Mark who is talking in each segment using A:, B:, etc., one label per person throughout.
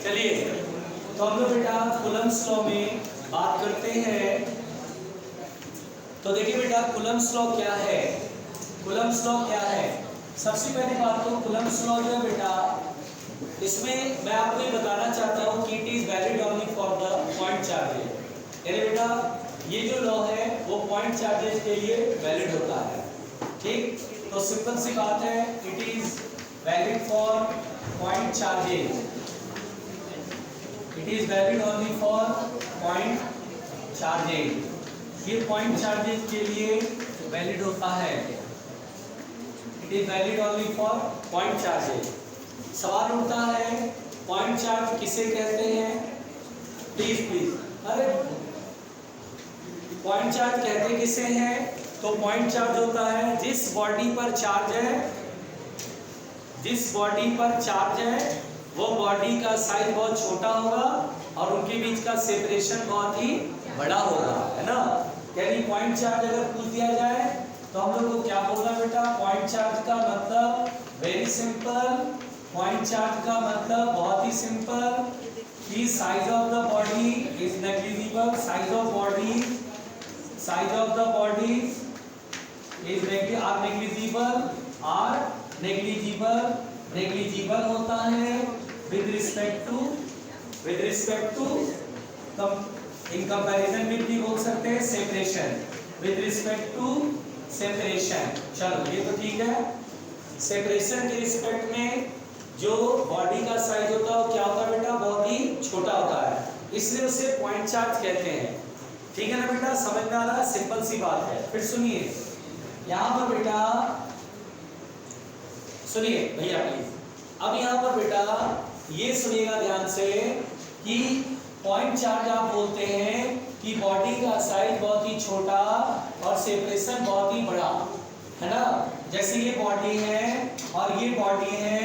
A: चलिए तो हम लोग बेटा कूलम्ब्स लॉ में बात करते हैं। तो देखिए बेटा कूलम्ब्स लॉ क्या है। कूलम्ब्स लॉ क्या है, सबसे पहली बात तो कूलम्ब्स लॉ जो है बेटा, इसमें मैं आपको ये बताना चाहता हूँ कि it is valid only for the point charges. यानी बेटा ये जो लॉ है वो पॉइंट चार्जेस के लिए वैलिड होता है। ठीक, तो सिंपल सी बात है, it is valid for point charges. It is valid only for point charges. ये पॉइंट चार्जेस के लिए वैलिड होता है। It is valid only for point charges. सवाल उठता है पॉइंट चार्ज किसे कहते हैं, प्लीज अरे पॉइंट चार्ज कहते किसे हैं, तो पॉइंट चार्ज होता है जिस बॉडी पर चार्ज है, जिस बॉडी पर चार्ज है वो बॉडी का साइज बहुत छोटा होगा और उनके बीच का सेपरेशन बहुत ही बड़ा होगा, है ना। यानी पॉइंट चार्ज अगर पूछ दिया जाए तो हम लोग को क्या बोलना बेटा, पॉइंट चार्ज का मतलब वेरी सिंपल, पॉइंट चार्ज का मतलब बहुत ही सिंपल कि size of the body is negligible, size of body is negligible होता है with respect to in comparison with भी बोल सकते हैं separation, with respect to separation. चलो ये तो ठीक है। सेपरेशन के रिस्पेक्ट में जो बॉडी का साइज होता है वो क्या होता है बेटा, बहुत ही छोटा होता है, इसलिए उसे पॉइंट चार्ज कहते हैं। ठीक है ना बेटा, समझ में आ रहा है, सिंपल सी बात है। फिर सुनिए यहाँ पर बेटा, सुनिए भैया प्लीज, अब यहाँ पर बेटा ये सुनिएगा ध्यान से कि पॉइंट चार्ज आप बोलते हैं कि बॉडी का साइज बहुत ही छोटा और सेपरेशन बहुत ही बड़ा, है ना। जैसे ये बॉडी है और ये बॉडी है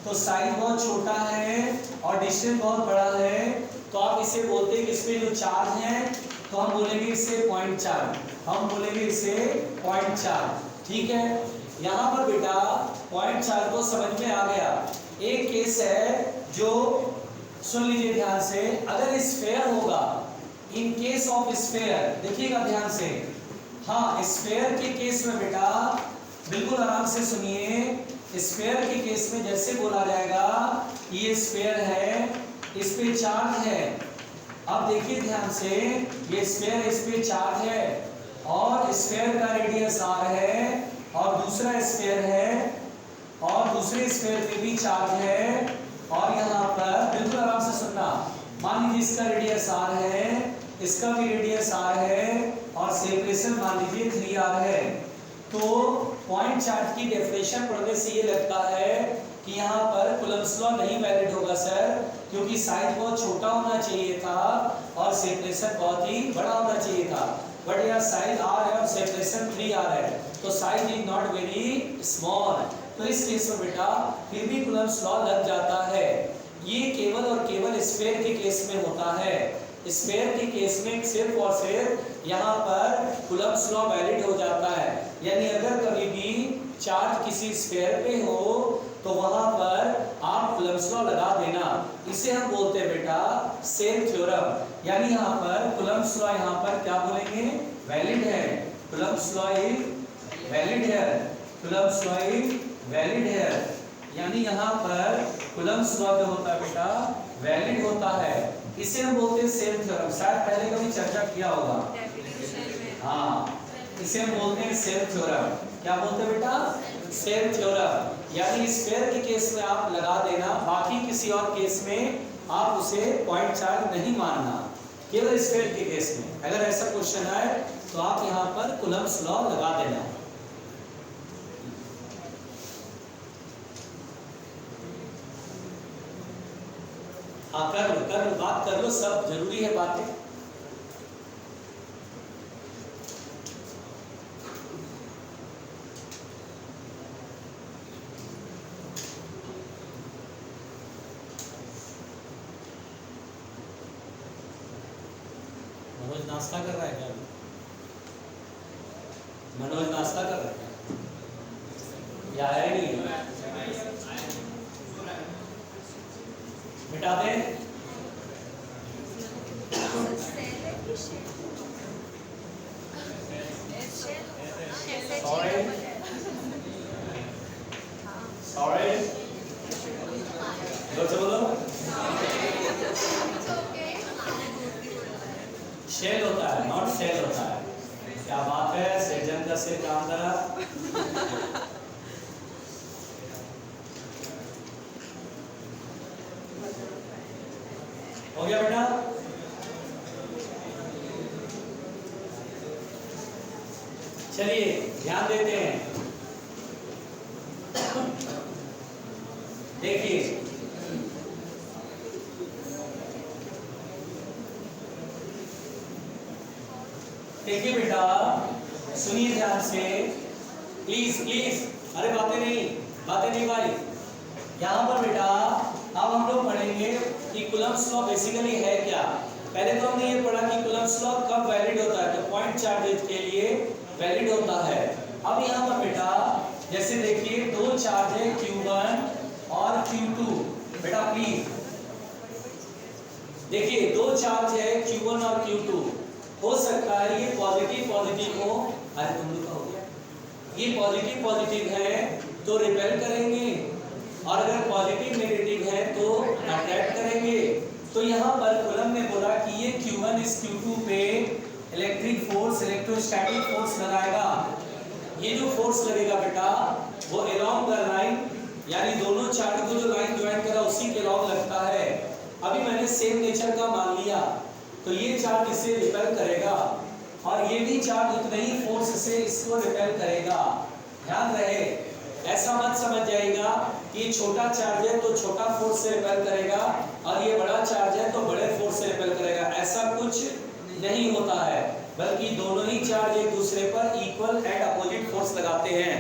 A: तो साइज बहुत छोटा है और डिस्टेंस बहुत बड़ा है, तो आप इसे बोलते हैं कि इसमें जो चार्ज है तो हम बोलेंगे इसे पॉइंट चार्ज, हम बोलेंगे इसे पॉइंट चार्ज। ठीक है, यहाँ पर बेटा पॉइंट चार्ज को समझ में आ गया। एक केस है जो सुन लीजिए ध्यान से, अगर स्फेयर होगा, इन केस ऑफ स्फेयर, देखिएगा ध्यान से, हाँ स्फेयर के केस में बेटा बिल्कुल आराम से सुनिए, स्फेयर के केस में जैसे बोला जाएगा ये स्फेयर है, इस पे चार्ज है। अब देखिए ध्यान से, ये स्फेयर, इस पे चार्ज है और स्फेयर का रेडियस r है और दूसरा स्फेयर है और दूसरे स्फेयर पे भी चार्ज है, और यहाँ पर बिल्कुल आराम से सुनना, मान लीजिए इसका रेडियस r है, इसका भी रेडियस r है और सेपरेशन मान लीजिए 3r है। तो पॉइंट चार्ज की डेफिनेशन पढ़ने से ये लगता है कि यहाँ पर कूलम्ब्स लॉ नहीं वैलिड होगा सर, क्योंकि साइज बहुत छोटा होना चाहिए था और सेपरेशन बहुत ही बड़ा होना चाहिए था, बट यहाँ साइज r है और सेपरेशन 3r है, तो size is not very small. तो इस केस में बेटा फिर भी कूलम्ब्स लॉ लग जाता है। ये केवल और केवल स्फेयर के केस में होता है। स्फेयर के केस में सिर्फ और सिर्फ यहाँ पर कूलम्ब्स लॉ वैलिड हो जाता है। यानी अगर कभी भी चार्ज किसी स्फेयर पे हो तो वहां पर आप कूलम्ब्स लॉ लगा देना, इसे हम बोलते हैं बेटा सेल थ्योरम। यानी यहाँ पर कूलम्ब्स लॉ यहाँ पर क्या बोलेंगे, वैलिड है। कूलम्ब्स लॉ इज वैलिड है, कूलम्ब्स लॉ इज वैलिड है। यानी यहाँ पर कूलम्ब्स लॉ जो होता है बेटा वैलिड होता है, इसे हम बोलते हैं सेल थ्योरम। शायद पहले कभी चर्चा किया होगा, हाँ, इसे हम बोलते हैं सेल थ्योरम। क्या बोलते हैं बेटा, सेल थ्योरम। यानी स्फेयर के केस में आप लगा देना, बाकी किसी और केस में आप उसे पॉइंट चार्ज नहीं मानना, केवल स्फेयर के केस में। अगर ऐसा क्वेश्चन आए तो आप यहाँ पर कूलम्ब्स लॉ लगा देना। हाँ कर लो, बात कर लो, सब जरूरी है बातें। मनोज नाश्ता कर रहा है क्या? मनोज नाश्ता कर रहा है या है नहीं? मिटा दें। सॉरी जोर से बोलो। शेल होता है, नॉट सेल होता है। क्या बात है, सर्जन का सिर काम करा। हो गया बेटा? चलिए ध्यान देते हैं। देखिए देखिए बेटा, सुनिए ध्यान से, प्लीज प्लीज। अरे बातें नहीं भाई। यहाँ पर बेटा अब हम लोग पढ़ेंगे कि कूलम्ब्स लॉ बेसिकली है क्या। पहले तो हमने ये पढ़ा कि कूलम्ब्स लॉ कब वैलिड होता है, तो पॉइंट चार्जेज के लिए वैलिड होता है। अब यहाँ पर बेटा जैसे देखिए दो चार्ज है Q1 और Q2। बेटा प्लीज देखिए दो चार्ज है Q1 और Q2। हो सकता है ये पॉजिटिव पॉजिटिव हो। अरे तुम लोग का हो गया। ये पॉजिटिव पॉजिटिव है तो रिपेल करेंगे, और अगर पॉजिटिव नेगेटिव है तो अट्रैक्ट करेंगे। तो यहाँ पर कूलम्ब ने बोला कि ये Q1 इस Q2 पे इलेक्ट्रिक फोर्स, इलेक्ट्रोस्टैटिक फोर्स लगाएगा। ये जो फोर्स लगेगा बेटा वो अलोंग द लाइन, यानी दोनों चार्ज को जो लाइन ज्वाइन करा उसी के अलोंग लगता है। अभी मैंने सेम नेचर का मान लिया, तो ये चार्ज इसे रिपेल करेगा और ये भी चार्ज उतने ही फोर्स से इसको रिपेल करेगा। ध्यान रहे, ऐसा मत समझ जाएगा कि ये छोटा चार्ज है तो छोटा फोर्स से रिपेल करेगा और ये बड़ा चार्ज है तो बड़े फोर्स से रिपेल करेगा। ऐसा कुछ नहीं होता है, बल्कि दोनों ही चार्ज एक दूसरे पर इक्वल एंड अपोजिट फोर्स लगाते हैं।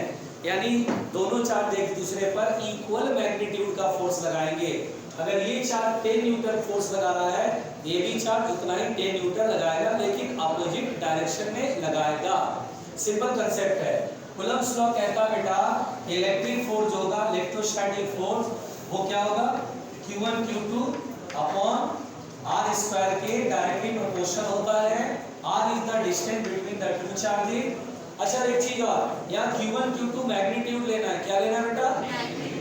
A: यानी दोनों चार्ज एक दूसरे पर इक्वल मैग्नीट्यूड का फोर्स लगाएंगे। अगर ये चार्ज 10 न्यूटन फोर्स लगा रहा है, ये भी चार्ज उतना ही 10 न्यूटन लगाएगा, लेकिन अपोजिट डायरेक्शन में लगाएगा। सिंपल कंसेप्ट है। कूलम्ब्स लॉ कहता बेटा इलेक्ट्रिक फोर्स होगा, इलेक्ट्रोस्टैटिक फोर्स, वो क्या होगा Q1 Q2 upon R square के डायरेक्टली प्रोपोर्शनल होता है। R is the distance between the two charges. अच्छा एक चीज और, यहाँ Q1 Q2 मैग्नीट्यूड लेना है। क्या लेना है बेटा?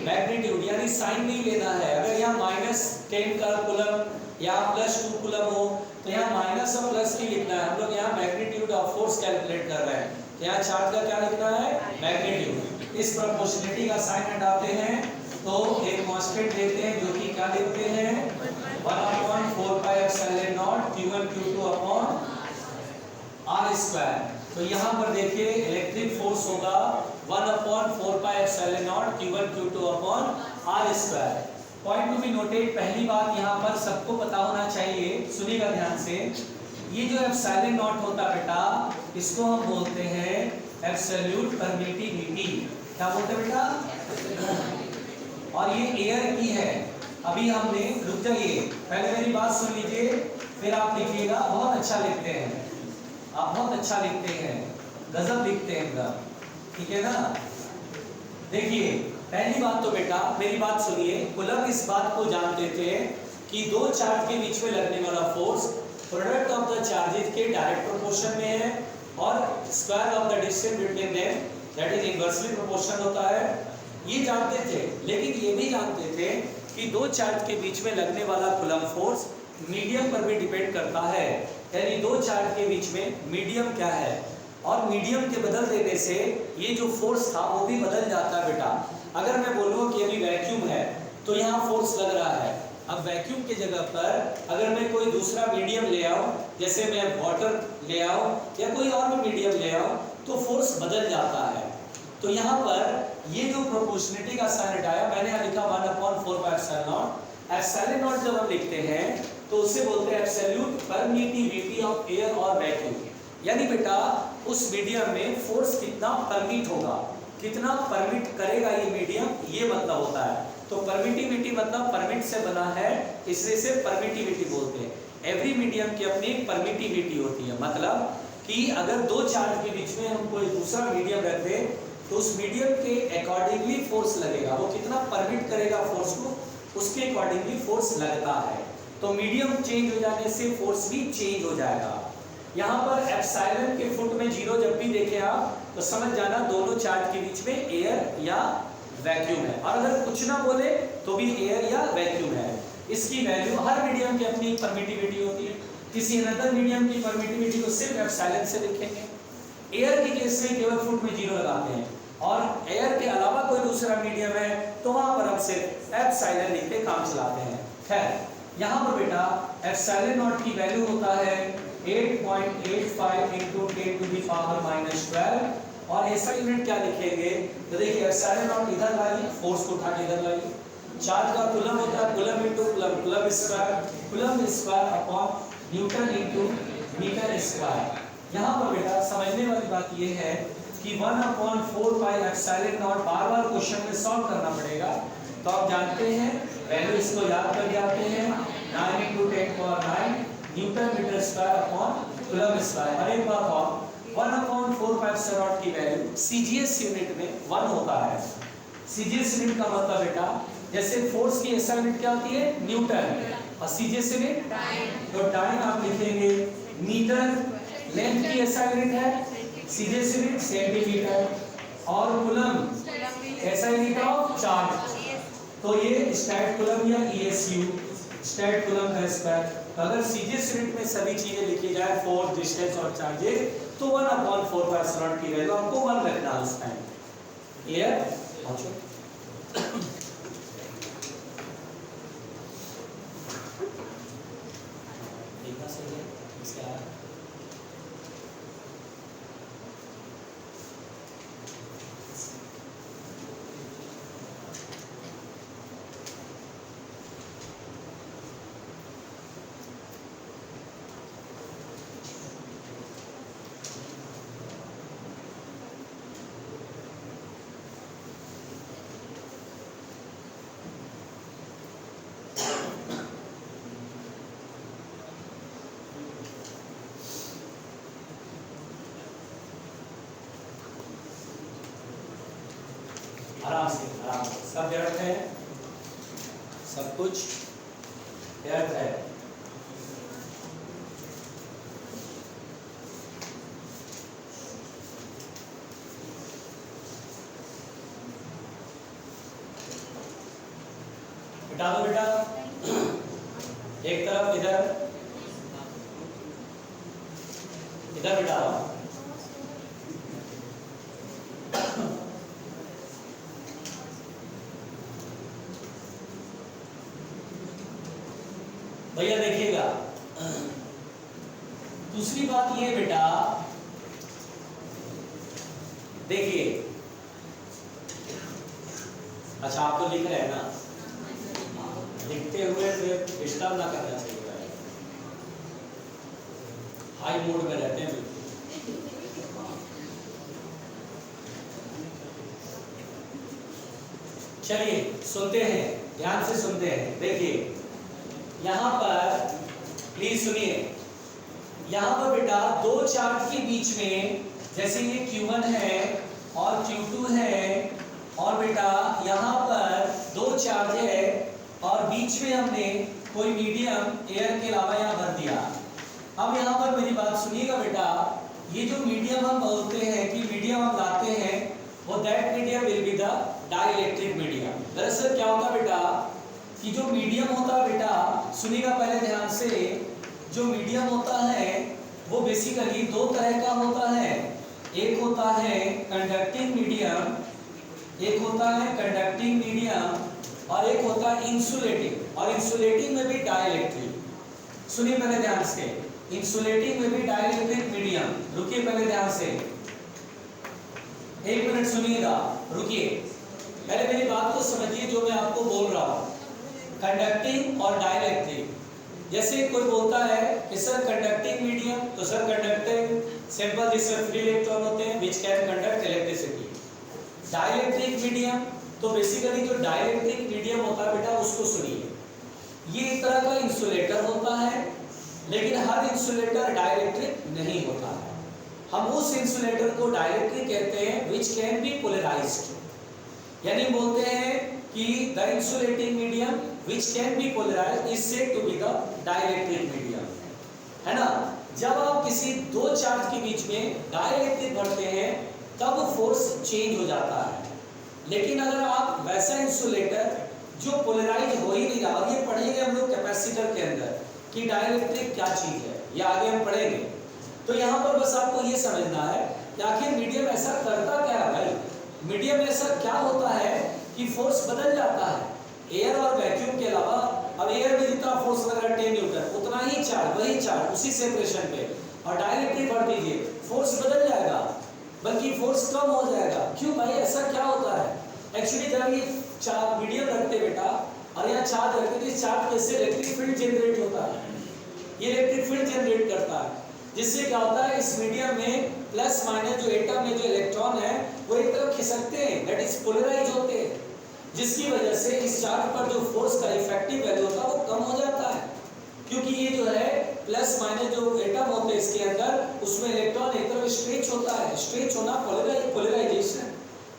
A: मैग्नीट्यूड, यानी साइन नहीं लेना है। अगर यहाँ -10 का कूलम्ब या +2 कूलम्ब हो तो यहाँ माइनस और प्लस की लिखना है। हम लोग यहाँ मैग्नीट्यूड ऑफ फोर्स कैलकुलेट कर रहे हैं, तो यहाँ चार्ज का क्या लिखना है? मैग्नीट्यूड। इस प्रोपोर्शनलिटी का साइन हटाते हैं तो एक कांस्टेंट लेते हैं जो कि क्या लिखते हैं 1/4πε0 Q1 Q2 upon R square. तो यहाँ पर देखिए इलेक्ट्रिक फोर्स होगा 1/4πε0 Q1 Q2 upon R square. Point to be noted, पहली बात यहाँ पर सबको पता होना चाहिए, सुनिएगा ध्यान से। ये जो एप्सिलॉन नॉट होता बेटा, इसको हम बोलते हैं एब्सोल्यूट परमिटिविटी। क्या बोलते हैं बेटा? और ये एयर की है। अभी हमने, रुक जाइए पहले मेरी बात सुन लीजिए, फिर आप लिखिएगा। बहुत अच्छा लिखते हैं आप, बहुत अच्छा लिखते हैं, गजब लिखते हैं एकदम, ठीक है ना। देखिए पहली बात तो बेटा मेरी बात सुनिए, कूलम्ब इस बात को जानते थे कि दो चार्ज के बीच में लगने वाला force product of the charges के डायरेक्ट प्रोपोर्शन में है और square of the distance between them that is inversely proportional होता है। ये जानते थे, लेकिन ये भी जानते थे कि दो चार्ज के बीच में लगने वाला कूलम्ब फोर्स मीडियम पर भी डिपेंड करता है। यानी दो चार्ज के बीच में मीडियम क्या है, और मीडियम के बदल देने से ये जो फोर्स था वो भी बदल जाता है बेटा। अगर मैं बोलूँ कि अभी वैक्यूम है तो यहाँ फोर्स लग रहा है। अब वैक्यूम के जगह पर अगर मैं कोई दूसरा मीडियम ले आऊँ, जैसे मैं वाटर ले आऊँ या कोई और भी मीडियम ले आऊँ, तो फोर्स बदल जाता है। तो यहाँ पर ये जो प्रोपोर्शनलिटी का साइन हटाया, मैंने यहाँ लिखा 1/4πε0। एप्सिलॉन नॉट जब हम लिखते हैं तो उसे बोलते हैं एब्सोल्यूट परमिटिविटी ऑफ एयर और वैक्यूम। यानी बेटा उस मीडियम में फोर्स कितना परमिट होगा, कितना परमिट करेगा ये मीडियम, ये मतलब होता है। तो परमिटिविटी मतलब परमिट से बना है, इसलिए से परमिटिविटी बोलते हैं। एवरी मीडियम की अपनी परमिटिविटी होती है, मतलब कि अगर दो चार्ज के बीच में हम कोई दूसरा मीडियम रख दें तो उस मीडियम के अकॉर्डिंगली फोर्स लगेगा। वो कितना परमिट करेगा फोर्स को, उसके अकॉर्डिंगली फोर्स लगता है। तो मीडियम चेंज हो जाने से फोर्स भी चेंज हो जाएगा। यहाँ पर एप्सिलॉन के फुट में 0 जब भी देखें आप तो समझ जाना दोनों चार्ज के बीच में एयर या वैक्यूम है, और अगर कुछ ना बोले तो भी एयर या वैक्यूम है। इसकी वैल्यू हर मीडियम की अपनी परमिटिविटी होती है, किसी अनदर मीडियम की परमिटिविटी को सिर्फ एप्सिलॉन से लिखेंगे। एयर के केस में केवल फुट में 0 लगाते हैं, और एयर के अलावा कोई दूसरा मीडियम है तो वहां पर हम सिर्फ एप्सिलॉन लिख के काम चलाते हैं। खैर यहाँ पर बेटा एप्सिलॉन नॉट की वैल्यू होता है 8.85 into 10 to the power minus 12, और ऐसा यूनिट क्या लिखेंगे तो देखिए एप्सिलॉन नॉट इधर लाइए, फोर्स को उठा के इधर लाइए। चार्ज का कूलम होता है coulomb into coulomb, coulomb square upon newton into metre square. यहाँ पर बेटा समझने वाली बात ये है कि 1/4 पाई एप्सिलॉन नॉट बार-बार क्वेश्चन में सॉल्व करना पड़ेगा, तो आप जानते हैं वैल्यू इसको याद करके आते हैं 9 into 10 power 9 newton metre square upon coulomb square. और एक बात और 1/4 पाई एप्सिलॉन नॉट की वैल्यू सीजीएस यूनिट में 1 होता है। सीजीएस यूनिट का मतलब बेटा जैसे फोर्स की एसआई यूनिट क्या होती है न्यूटन, और सीजीएस यूनिट तो टाइम आप लिखेंगे मीटर। लेंथ की एसआई यूनिट है सीजीएस यूनिट सेंटीमीटर, और coulomb SI unit of charge, तो ये स्टैट कूलम या ईएसयू स्टैट कूलम का स्क्वायर। अगर सीजीएस यूनिट में सभी चीजें लिखी जाए फोर्स डिस्टेंस और चार्जेस तो 1/4 पाई एप्सिलॉन नॉट की वैल्यू आपको 1 रखना है उस टाइम। क्लियर? देखना सही है इसका। आराम से सब व्यर्थ है, सब कुछ व्यर्थ है। बिठा दो बेटा, एक तरफ इधर इधर बिठा दो। भैया देखिएगा, दूसरी बात ये बेटा देखिए, अच्छा आप तो लिख रहे हैं ना, लिखते हुए डिस्टर्ब ना करना चाहिए, हाई मोड में रहते हैं बिल्कुल। चलिए सुनते हैं, ध्यान से सुनते हैं। देखिए यहाँ पर प्लीज सुनिए, यहाँ पर बेटा दो चार्ज के बीच में जैसे ये Q1 है और Q2 है, और बेटा यहाँ पर दो चार्ज है और बीच में हमने कोई मीडियम एयर के अलावा यहाँ भर दिया। अब यहाँ पर मेरी बात सुनिएगा बेटा, ये जो मीडियम हम बोलते हैं कि मीडियम हम लाते हैं वो that medium will be the dielectric medium. दरअसल क्या होता बेटा कि जो मीडियम होता है बेटा, सुनिएगा पहले ध्यान से, जो मीडियम होता है वो बेसिकली दो तरह का होता है। एक होता है कंडक्टिंग मीडियम, एक होता है कंडक्टिंग मीडियम और एक होता है इंसुलेटिंग, और इंसुलेटिंग में भी डाइलेक्ट्रिक। सुनिए पहले ध्यान से, इंसुलेटिंग में भी डाइलेक्ट्रिक मीडियम। रुकिए पहले ध्यान से, एक मिनट सुनिएगा, रुकिए पहले मेरी बात को समझिए जो मैं आपको बोल रहा हूँ। कंडक्टिंग और डाइलेक्ट्रिक, जैसे कोई बोलता है कि सर कंडक्टिंग मीडियम, तो सर कंडक्टिंग सिंपल जिसमें फ्री इलेक्ट्रॉन होते हैं which can conduct electricity. Dielectric medium, तो बेसिकली जो डाइलेक्ट्रिक मीडियम होता है बेटा उसको सुनिए, ये एक तरह का इंसुलेटर होता है, लेकिन हर इंसुलेटर डाइलेक्ट्रिक नहीं होता है। हम उस इंसुलेटर को डाइलेक्ट्रिक कहते हैं व्हिच कैन बी पोलराइज्ड, यानी बोलते हैं कि the insulating medium which can be polarised is said to be the dielectric medium, है ना। जब आप किसी दो चार्ज के बीच में डाइलेक्ट्रिक भरते हैं तब फोर्स चेंज हो जाता है। लेकिन अगर आप वैसा इंसुलेटर जो पोलराइज हो ही नहीं रहा, और ये पढ़ेंगे हम लोग कैपेसिटर के अंदर कि डाइलेक्ट्रिक क्या चीज है, ये आगे हम पढ़ेंगे। तो यहाँ पर बस आपको ये समझना है कि आखिर मीडियम ऐसा करता क्या है भाई। मीडियम में ऐसा क्या होता है कि फोर्स बदल जाता है। एयर और वैक्यूम के अलावा, अब एयर में जितना फोर्स लग रहा है 10 न्यूटन, उतना ही चार्ज, वही चार्ज उसी सेपरेशन पे, और डाइलेक्ट्रिक भर दीजिए, फोर्स बदल जाएगा, बल्कि फोर्स कम हो जाएगा। क्यों भाई, ऐसा क्या होता है? एक्चुअली जब ये चार्ज मीडियम रखते बेटा और यहाँ चार्ज रखते तो इस चार्ज कैसे इलेक्ट्रिक फील्ड जनरेट होता है, ये इलेक्ट्रिक फील्ड जनरेट करता है, जिससे क्या होता है इस मीडियम में प्लस माइनस जो एटम में जो इलेक्ट्रॉन है वो एक तरफ खिसकते हैं, दैट इज पोलराइज होते हैं, जिसकी वजह से इस चार्ज पर जो फोर्स का इफेक्टिव वैल्यू होता है वो कम हो जाता है। क्योंकि ये जो है प्लस माइनस जो एटम होते हैं इसके अंदर, उसमें इलेक्ट्रॉन एक तरफ स्ट्रेच होता है, स्ट्रेच होना पोलराइजेशन,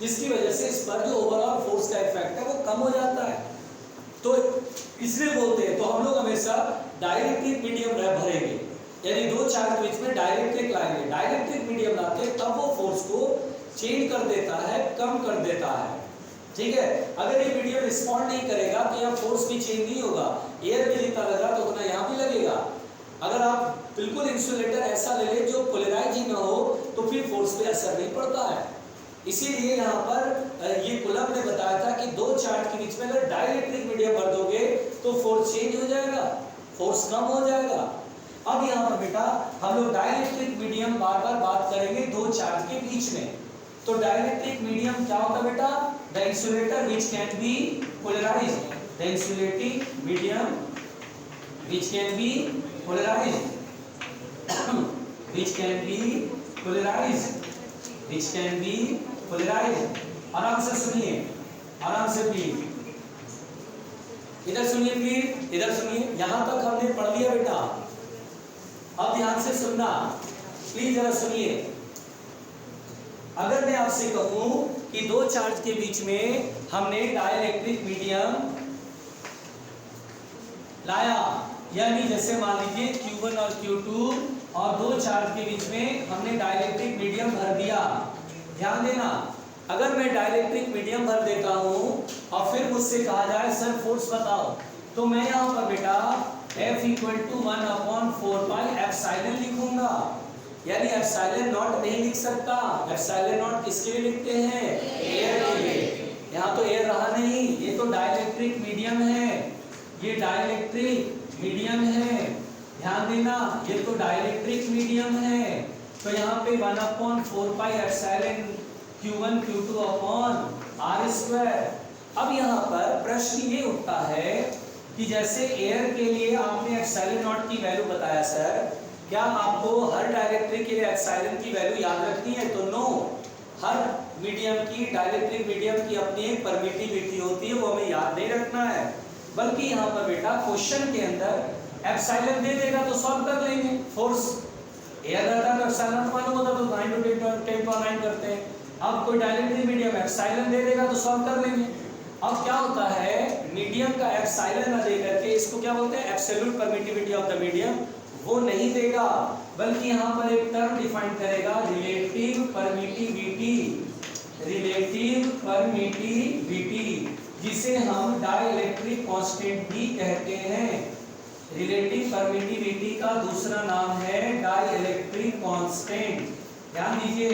A: जिसकी वजह से इस पर जो ओवरऑल फोर्स का इफेक्ट है वो कम हो जाता है। तो इसलिए बोलते हैं, तो हम लोग हमेशा डाइलेक्ट्रिक मीडियम भरेंगे, यानी दो चार्ज के बीच में डाइलेक्ट्रिक लाएंगे, डाइलेक्ट्रिक मीडियम लाते तब वो फोर्स को चेंज कर देता है, कम कर देता है, ठीक है। अगर ये मीडियम रिस्पॉन्ड नहीं करेगा तो यहाँ फोर्स भी चेंज नहीं होगा, एयर में जितना लगा तो उतना यहाँ भी लगेगा। अगर आप बिल्कुल इंसुलेटर ऐसा ले लें जो पोलराइज ही ना हो तो फिर फोर्स पे असर नहीं पड़ता है। इसीलिए यहाँ पर ये कूलम ने बताया था कि दो चार्ज के बीच में अगर डाइलेक्ट्रिक मीडियम भर दोगे तो फोर्स चेंज हो जाएगा, फोर्स कम हो जाएगा। अब यहाँ पर बेटा हम लोग डाइलेक्ट्रिक मीडियम बार बार बात करेंगे दो चार्ज के बीच में। तो डाइलेक्ट्रिक मीडियम क्या होता है बेटा? The insulator which can be polarised, the insulating medium which can be polarised, which can be polarised, which can be polarised. आराम से सुनिए, आराम से प्लीज, इधर सुनिए प्लीज, इधर सुनिए, यहां तक हमने पढ़ लिया बेटा, अब ध्यान से सुनना प्लीज, जरा सुनिए। अगर मैं आपसे कहूं कि दो चार्ज के बीच में हमने डाइलेक्ट्रिक मीडियम लाया, यानी जैसे मान लीजिए Q1 और Q2 और दो चार्ज के बीच में हमने डाइलेक्ट्रिक मीडियम भर दिया। ध्यान देना, अगर मैं डाइलेक्ट्रिक मीडियम भर देता हूं और फिर मुझसे कहा जाए सर फोर्स बताओ, तो मैं यहाँ पर बेटा F = 1/4 पाई एप्सिलॉन लिखूंगा, यानी एप्सिलॉन नॉट नहीं लिख सकता। एप्सिलॉन नॉट किसके लिए लिखते हैं? एयर के लिए। यहाँ तो एयर रहा नहीं, ये तो डाइलेक्ट्रिक मीडियम है, ये डाइलेक्ट्रिक मीडियम है, ध्यान देना, ये तो डाइलेक्ट्रिक मीडियम है। तो यहाँ पे 1/4 pi epsilon Q1 Q2 r²। अब यहाँ पर प्रश्न ये उठता है कि जैसे एयर के लिए आपने एप्सिलॉन नॉट की वैल्यू बताया सर, क्या आपको हर डाइलेक्ट्रिक के लिए एप्सिलॉन की वैल्यू याद रखनी है? तो नो, हर मीडियम की, डाइलेक्ट्रिक मीडियम की अपनी एक परमिटिविटी होती है, वो हमें याद नहीं रखना है। बल्कि यहाँ पर बेटा क्वेश्चन के अंदर एप्सिलॉन दे देगा तो सॉल्व कर लेंगे। फोर्स एयर रहता है तो एप्सिलॉन मालूम होता तो 9 × 10⁻⁹ करते हैं। अब कोई डाइलेक्ट्रिक मीडियम एप्सिलॉन दे देगा तो सॉल्व कर लेंगे। अब क्या होता है, मीडियम का एप्सिलॉन ना दे करके इसको क्या बोलते हैं? Absolute permittivity of the medium, वो नहीं देगा, बल्कि यहाँ पर एक टर्म डिफाइन करेगा, रिलेटिव परमिटिविटी, रिलेटिव परमिटिविटी, जिसे हम डाइलेक्ट्रिक कांस्टेंट भी कहते हैं। रिलेटिव परमिटिविटी का दूसरा नाम है डाइलेक्ट्रिक कांस्टेंट। ध्यान दीजिए,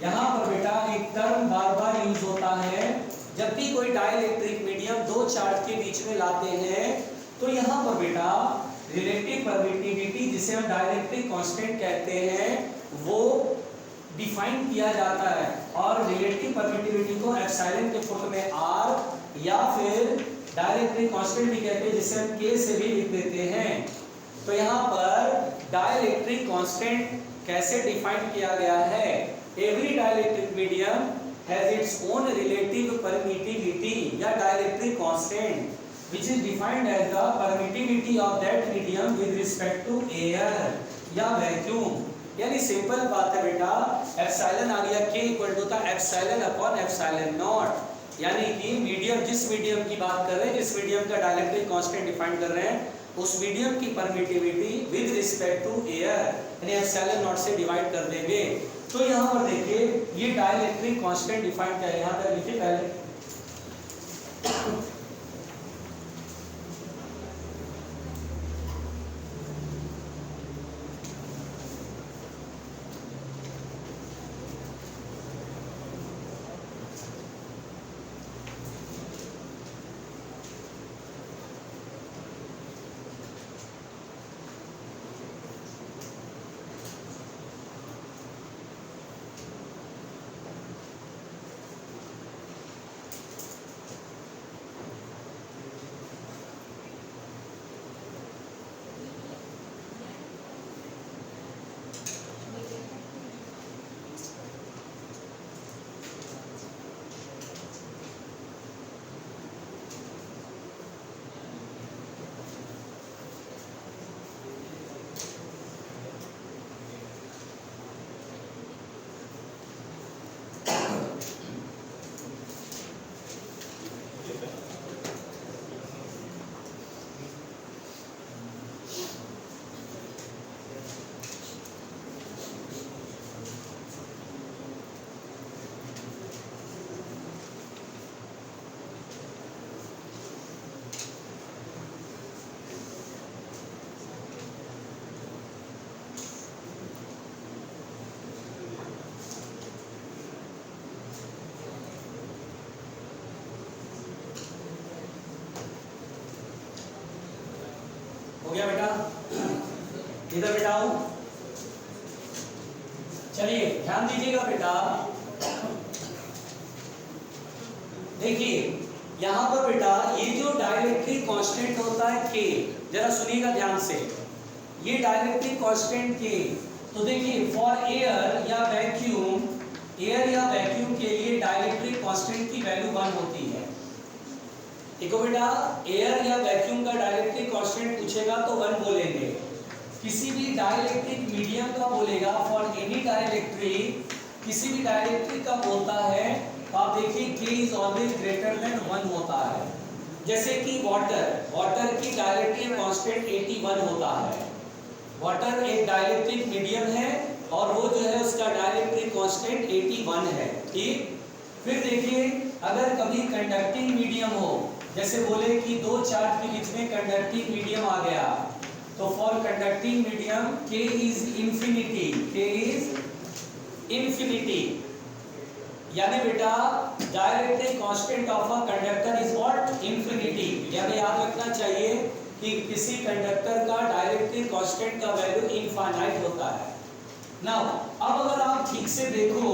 A: यहाँ पर बेटा एक टर्म बार बार यूज होता है जब भी कोई डाइलेक्ट्रिक मीडियम दो चार्ज के बीच में लाते हैं, तो यहाँ पर बेटा रिलेटिव परमिटिविटी, जिसे हम डाइलेक्ट्रिक कांस्टेंट कहते हैं, वो डिफाइन किया जाता है। और रिलेटिव परमिटिविटी को एप्सिलॉन के फॉर्म में R या फिर डाइलेक्ट्रिक कांस्टेंट भी कहते हैं, जिसे हम K से भी लिख देते हैं। तो यहाँ पर डाइलेक्ट्रिक कांस्टेंट कैसे डिफाइन किया गया है? Every dielectric medium has its own relative permittivity या dielectric constant which is defined as the permittivity of that medium with respect to air या vacuum। यानी सिंपल बात है बेटा, एप्सिलॉन आ गया K = एप्सिलॉन/एप्सिलॉन नॉट। यानी कि मीडियम, जिस मीडियम की बात कर रहे हैं, जिस मीडियम का डाइलेक्ट्रिक कांस्टेंट डिफाइन कर रहे हैं, उस मीडियम की permittivity with respect to air यानी एप्सिलॉन नॉट से डिवाइड कर देंगे। तो यहाँ पर देखिए ये डाइलेक्ट्रिक कांस्टेंट डिफाइन क्या है, यहाँ पर लिखिए पहले। हो गया बेटा, इधर बेटा आओ। चलिए ध्यान दीजिएगा बेटा, देखिए यहां पर बेटा ये जो डाइलेक्ट्रिक कांस्टेंट होता है के, जरा सुनिएगा ध्यान से, ये डाइलेक्ट्रिक कांस्टेंट के, तो देखिए फॉर एयर या वैक्यूम, एयर या वैक्यूम के लिए डाइलेक्ट्रिक कांस्टेंट की वैल्यू 1 होती है। देखो बेटा, एयर या वैक्यूम का डाइलेक्ट्रिक कांस्टेंट पूछेगा तो 1 बोलेंगे। किसी भी डाइलेक्ट्रिक मीडियम का बोलेगा, फॉर एनी डाइलेक्ट्रिक, किसी भी डाइलेक्ट्रिक का बोलता है तो आप देखिए K is always greater than 1 होता है। जैसे कि वाटर की डाइलेक्ट्रिक कांस्टेंट 81 होता है। वाटर एक डाइलेक्ट्रिक मीडियम है और वो जो है उसका डाइलेक्ट्रिक कांस्टेंट 81 है, ठीक। फिर देखिए अगर कभी कंडक्टिंग मीडियम हो, जैसे बोले कि दो चार्ज के बीच में कंडक्टिंग मीडियम आ गया, तो for conducting medium K is infinity, K is infinity, यानी बेटा dielectric constant of a conductor is what, infinity. यानी याद रखना चाहिए कि किसी कंडक्टर का डाइलेक्ट्रिक कांस्टेंट का वैल्यू इनफाइनाइट होता है। नाउ अब अगर आप ठीक से देखो,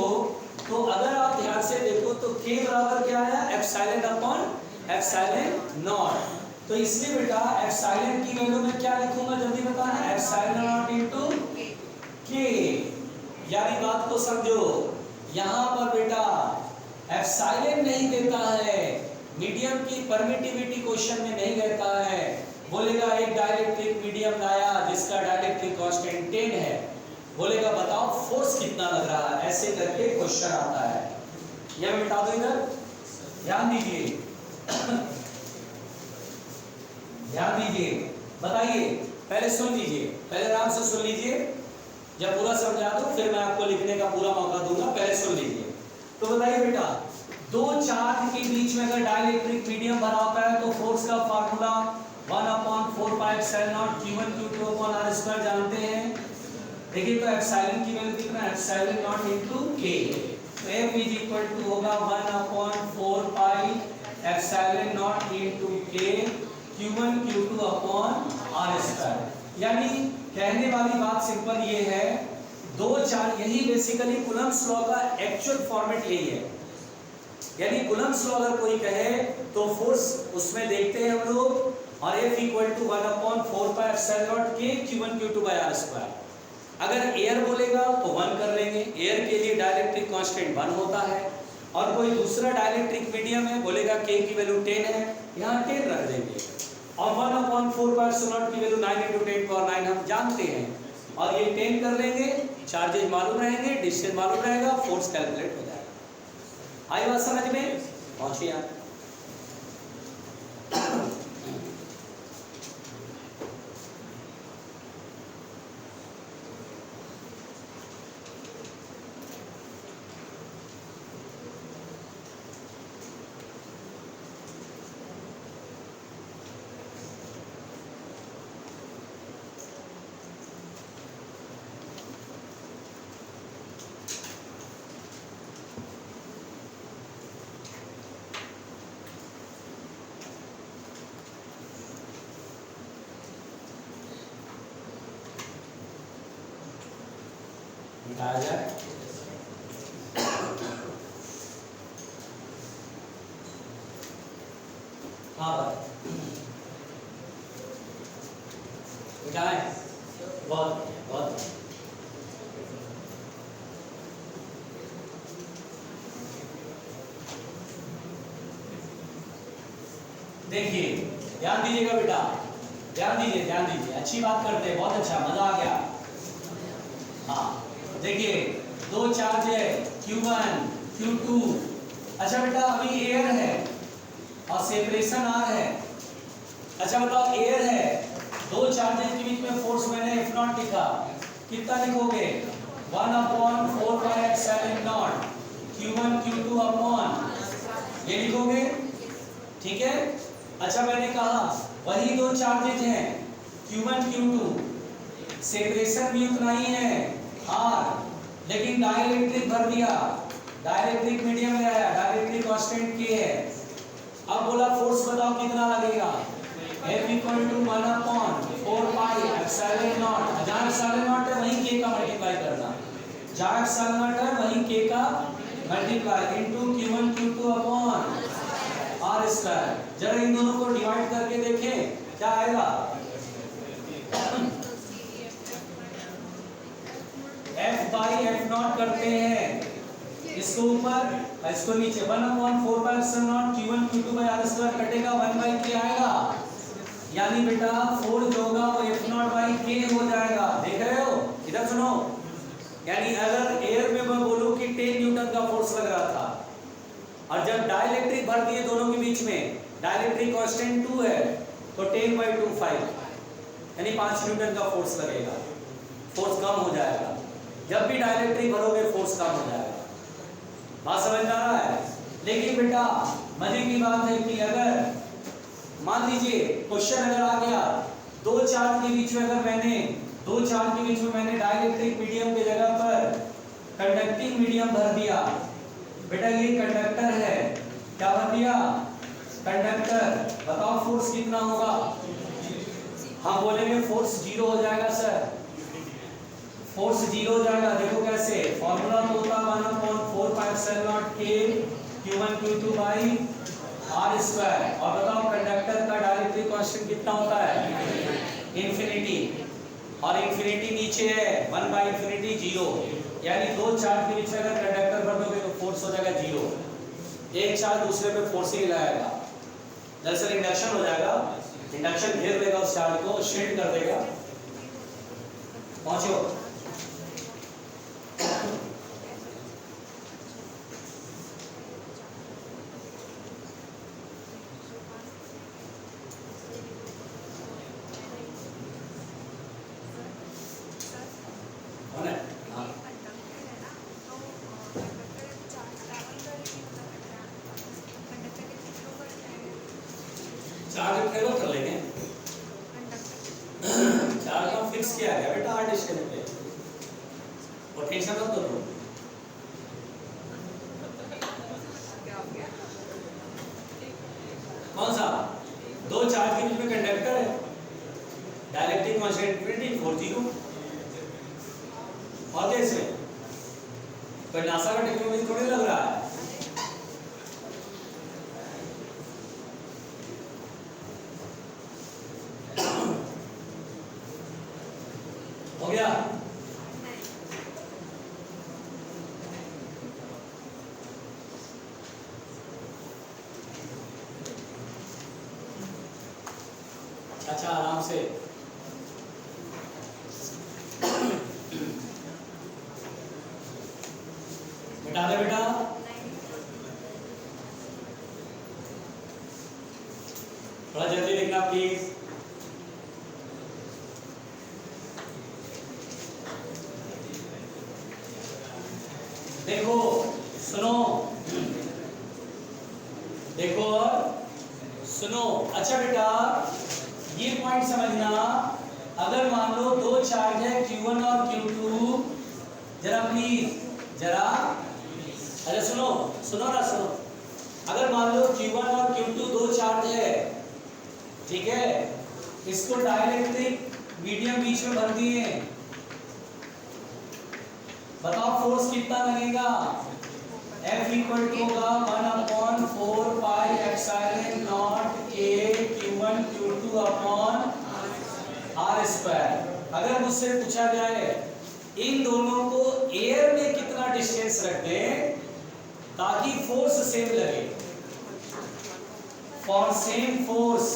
A: तो अगर आप ध्यान से देखो तो K बराबर क्या है, एप्सिलॉन अपॉन एप्सिलॉन नॉट। तो इसलिए बेटा एप्सिलॉन की वैल्यू में क्या लिखूंगा, जल्दी बताना, एप्सिलॉन नॉट इनटू K। यानी बात को समझो, यहां पर बेटा एप्सिलॉन नहीं देता है, मीडियम की परमिटिविटी क्वेश्चन में नहीं रहता है। बोलेगा एक डाइलेक्ट्रिक मीडियम लाया जिसका डाइलेक्ट्रिक कांस्टेंट 10 है, बोलेगा बताओ फोर्स कितना लग रहा है, ऐसे करके क्वेश्चन आता है। यह मैं मिटा दो इधर, ध्यान दीजिए ध्यान दीजिए, बताइए, पहले सुन लीजिए, पहले आराम से सुन लीजिए, जब पूरा समझा दो फिर मैं आपको लिखने का पूरा मौका दूंगा, पहले सुन लीजिए। तो बताइए बेटा, दो चार्ज के बीच में अगर डाइलेक्ट्रिक मीडियम बना होता है तो फोर्स का formula 1/4πε0 Q1 Q2 upon r² जानते हैं। देखिए तो एप्सिलॉन की वैल्यू कितना है, एप्सिलॉन नॉट इनटू K, तो F इज इक्वल टू होगा 1/4π epsilon not into K Q1 Q2 upon r²। यानी कहने वाली बात सिंपल ये है, दो चार्ज, यही बेसिकली कूलम्ब्स लॉ का एक्चुअल फॉर्मेट यही है। यानी कूलम्ब्स लॉ अगर कोई कहे तो फोर्स उसमें देखते हैं हम लोग, और F equal to 1/4πε0 K Q1 Q2 r²। अगर एयर बोलेगा तो 1 कर लेंगे, एयर के लिए डाइलेक्ट्रिक कांस्टेंट 1 होता है, और कोई दूसरा डाइलेक्ट्रिक मीडियम है बोलेगा K की वैल्यू 10 है, यहाँ 10 रख देंगे, और 1/4πε0 की वैल्यू 9 × 10⁹ हम जानते हैं, और ये 10 कर लेंगे, चार्जेज मालूम रहेंगे, डिस्टेंस मालूम रहेगा, फोर्स कैलकुलेट हो जाएगा। आई बात समझ में? पहुंचिए आप। मिटाया जाए। हाँ भाई मिटाए। बहुत बहुत देखिए, ध्यान दीजिएगा बेटा, ध्यान दीजिए, अच्छी बात करते हैं, बहुत अच्छा, मजा आ गया। हाँ देखिए, दो चार्ज है Q1 Q2। अच्छा बेटा अभी एयर है और सेपरेशन R है। अच्छा बताओ एयर है, दो चार्जेस के बीच में फोर्स मैंने F0 लिखा, कितना लिखोगे 1/4πε0 Q1 Q2 अपॉन ये लिखोगे, ठीक है। अच्छा मैंने कहा वही दो चार्जेज हैं Q1 Q2, सेपरेशन भी उतना ही है R, लेकिन डाइलेक्ट्रिक भर दिया, डाइलेक्ट्रिक मीडियम में आया, डाइलेक्ट्रिक कांस्टेंट K है। अब बोला फोर्स बताओ कितना लगेगा, F = 1/4πε0, जहाँ ε0 है वहीं K का मल्टीप्लाई करना, जहाँ ε0 है वहीं K का multiply into Q1 Q2 upon R square. जरा इन दोनों को डिवाइड करके देखें क्या आएगा, F/F0 करते हैं, इसको ऊपर इसको नीचे 1/4πε0 Q1 Q2 R स्क्वायर कटेगा, 1/K आएगा, यानी बेटा फोर्स जो होगा वो F0/K हो जाएगा। देख रहे हो, इधर सुनो, यानी अगर एयर में मैं बोलूं कि 10 न्यूटन का फोर्स लग रहा था और जब डाइलेक्ट्रिक भर दिए दोनों के बीच में, डाइलेक्ट्रिक कांस्टेंट 2 है तो 10/25 यानी 5 न्यूटन का फोर्स लगेगा, फोर्स कम हो जाएगा। जब भी डाइलेक्ट्रिक भरोगे फोर्स कम हो जाएगा, बात समझ में आ रहा है। लेकिन बेटा मजे की बात है कि अगर मान लीजिए क्वेश्चन अगर आ गया दो चार्ज के बीच में, अगर मैंने दो चार्ज के बीच में मैंने डाइलेक्ट्रिक मीडियम की जगह पर कंडक्टिंग मीडियम भर दिया, बेटा ये कंडक्टर है, क्या भर दिया कंडक्टर, बताओ फोर्स कितना होगा, हाँ बोलेंगे फोर्स 0 हो जाएगा सर, फोर्स 0 हो जाएगा। देखो कैसे, फॉर्मूला तो होता 1/4πε0 K Q1 Q2 R square, और बताओ कंडक्टर का डाइलेक्ट्रिक कांस्टेंट कितना होता है इंफिनिटी, और इंफिनिटी नीचे है 1/∞ 0, यानी दो चार्ज के बीच में अगर कंडक्टर भर दोगे तो फोर्स हो जाएगा 0, एक चार्ज दूसरे पे फोर्स ही लगाएगा, दरअसल इंडक्शन हो जाएगा, इंडक्शन घेर लेगा उस चार्ज को, शील्ड कर देगा। पहुंचो, चार्ज फेवर कर लेंगे, चार्ज का फिक्स किया गया बेटा R डिस्टेंस पे, पोटेंशियल मत दो, कौन सा, दो चार्ज के बीच में कंडक्टर है, डाइलेक्ट्रिक कांस्टेंट इंफिनिटी 4 और कैसे, कोई नासा का टेक्नोलॉजी थोड़ी लग रहा है। हो गया, अच्छा आराम से बेटा दे बेटा, सुनो, अच्छा बेटा ये पॉइंट समझना, अगर मान लो दो चार्ज है Q1 और Q2, जरा प्लीज जरा, अरे सुनो सुनो ना सुनो, अगर मान लो Q1 और Q2 दो चार्ज है, ठीक है, इसको डाइलेक्ट्रिक मीडियम बीच में भर दिए, बताओ फोर्स कितना लगेगा? F इक्वल टू होगा 1/4 pi epsilon not K Q1 Q2 upon R square. अगर मुझसे पूछा जाए इन दोनों को एयर में कितना डिस्टेंस रख दें ताकि फोर्स सेम लगे, for same force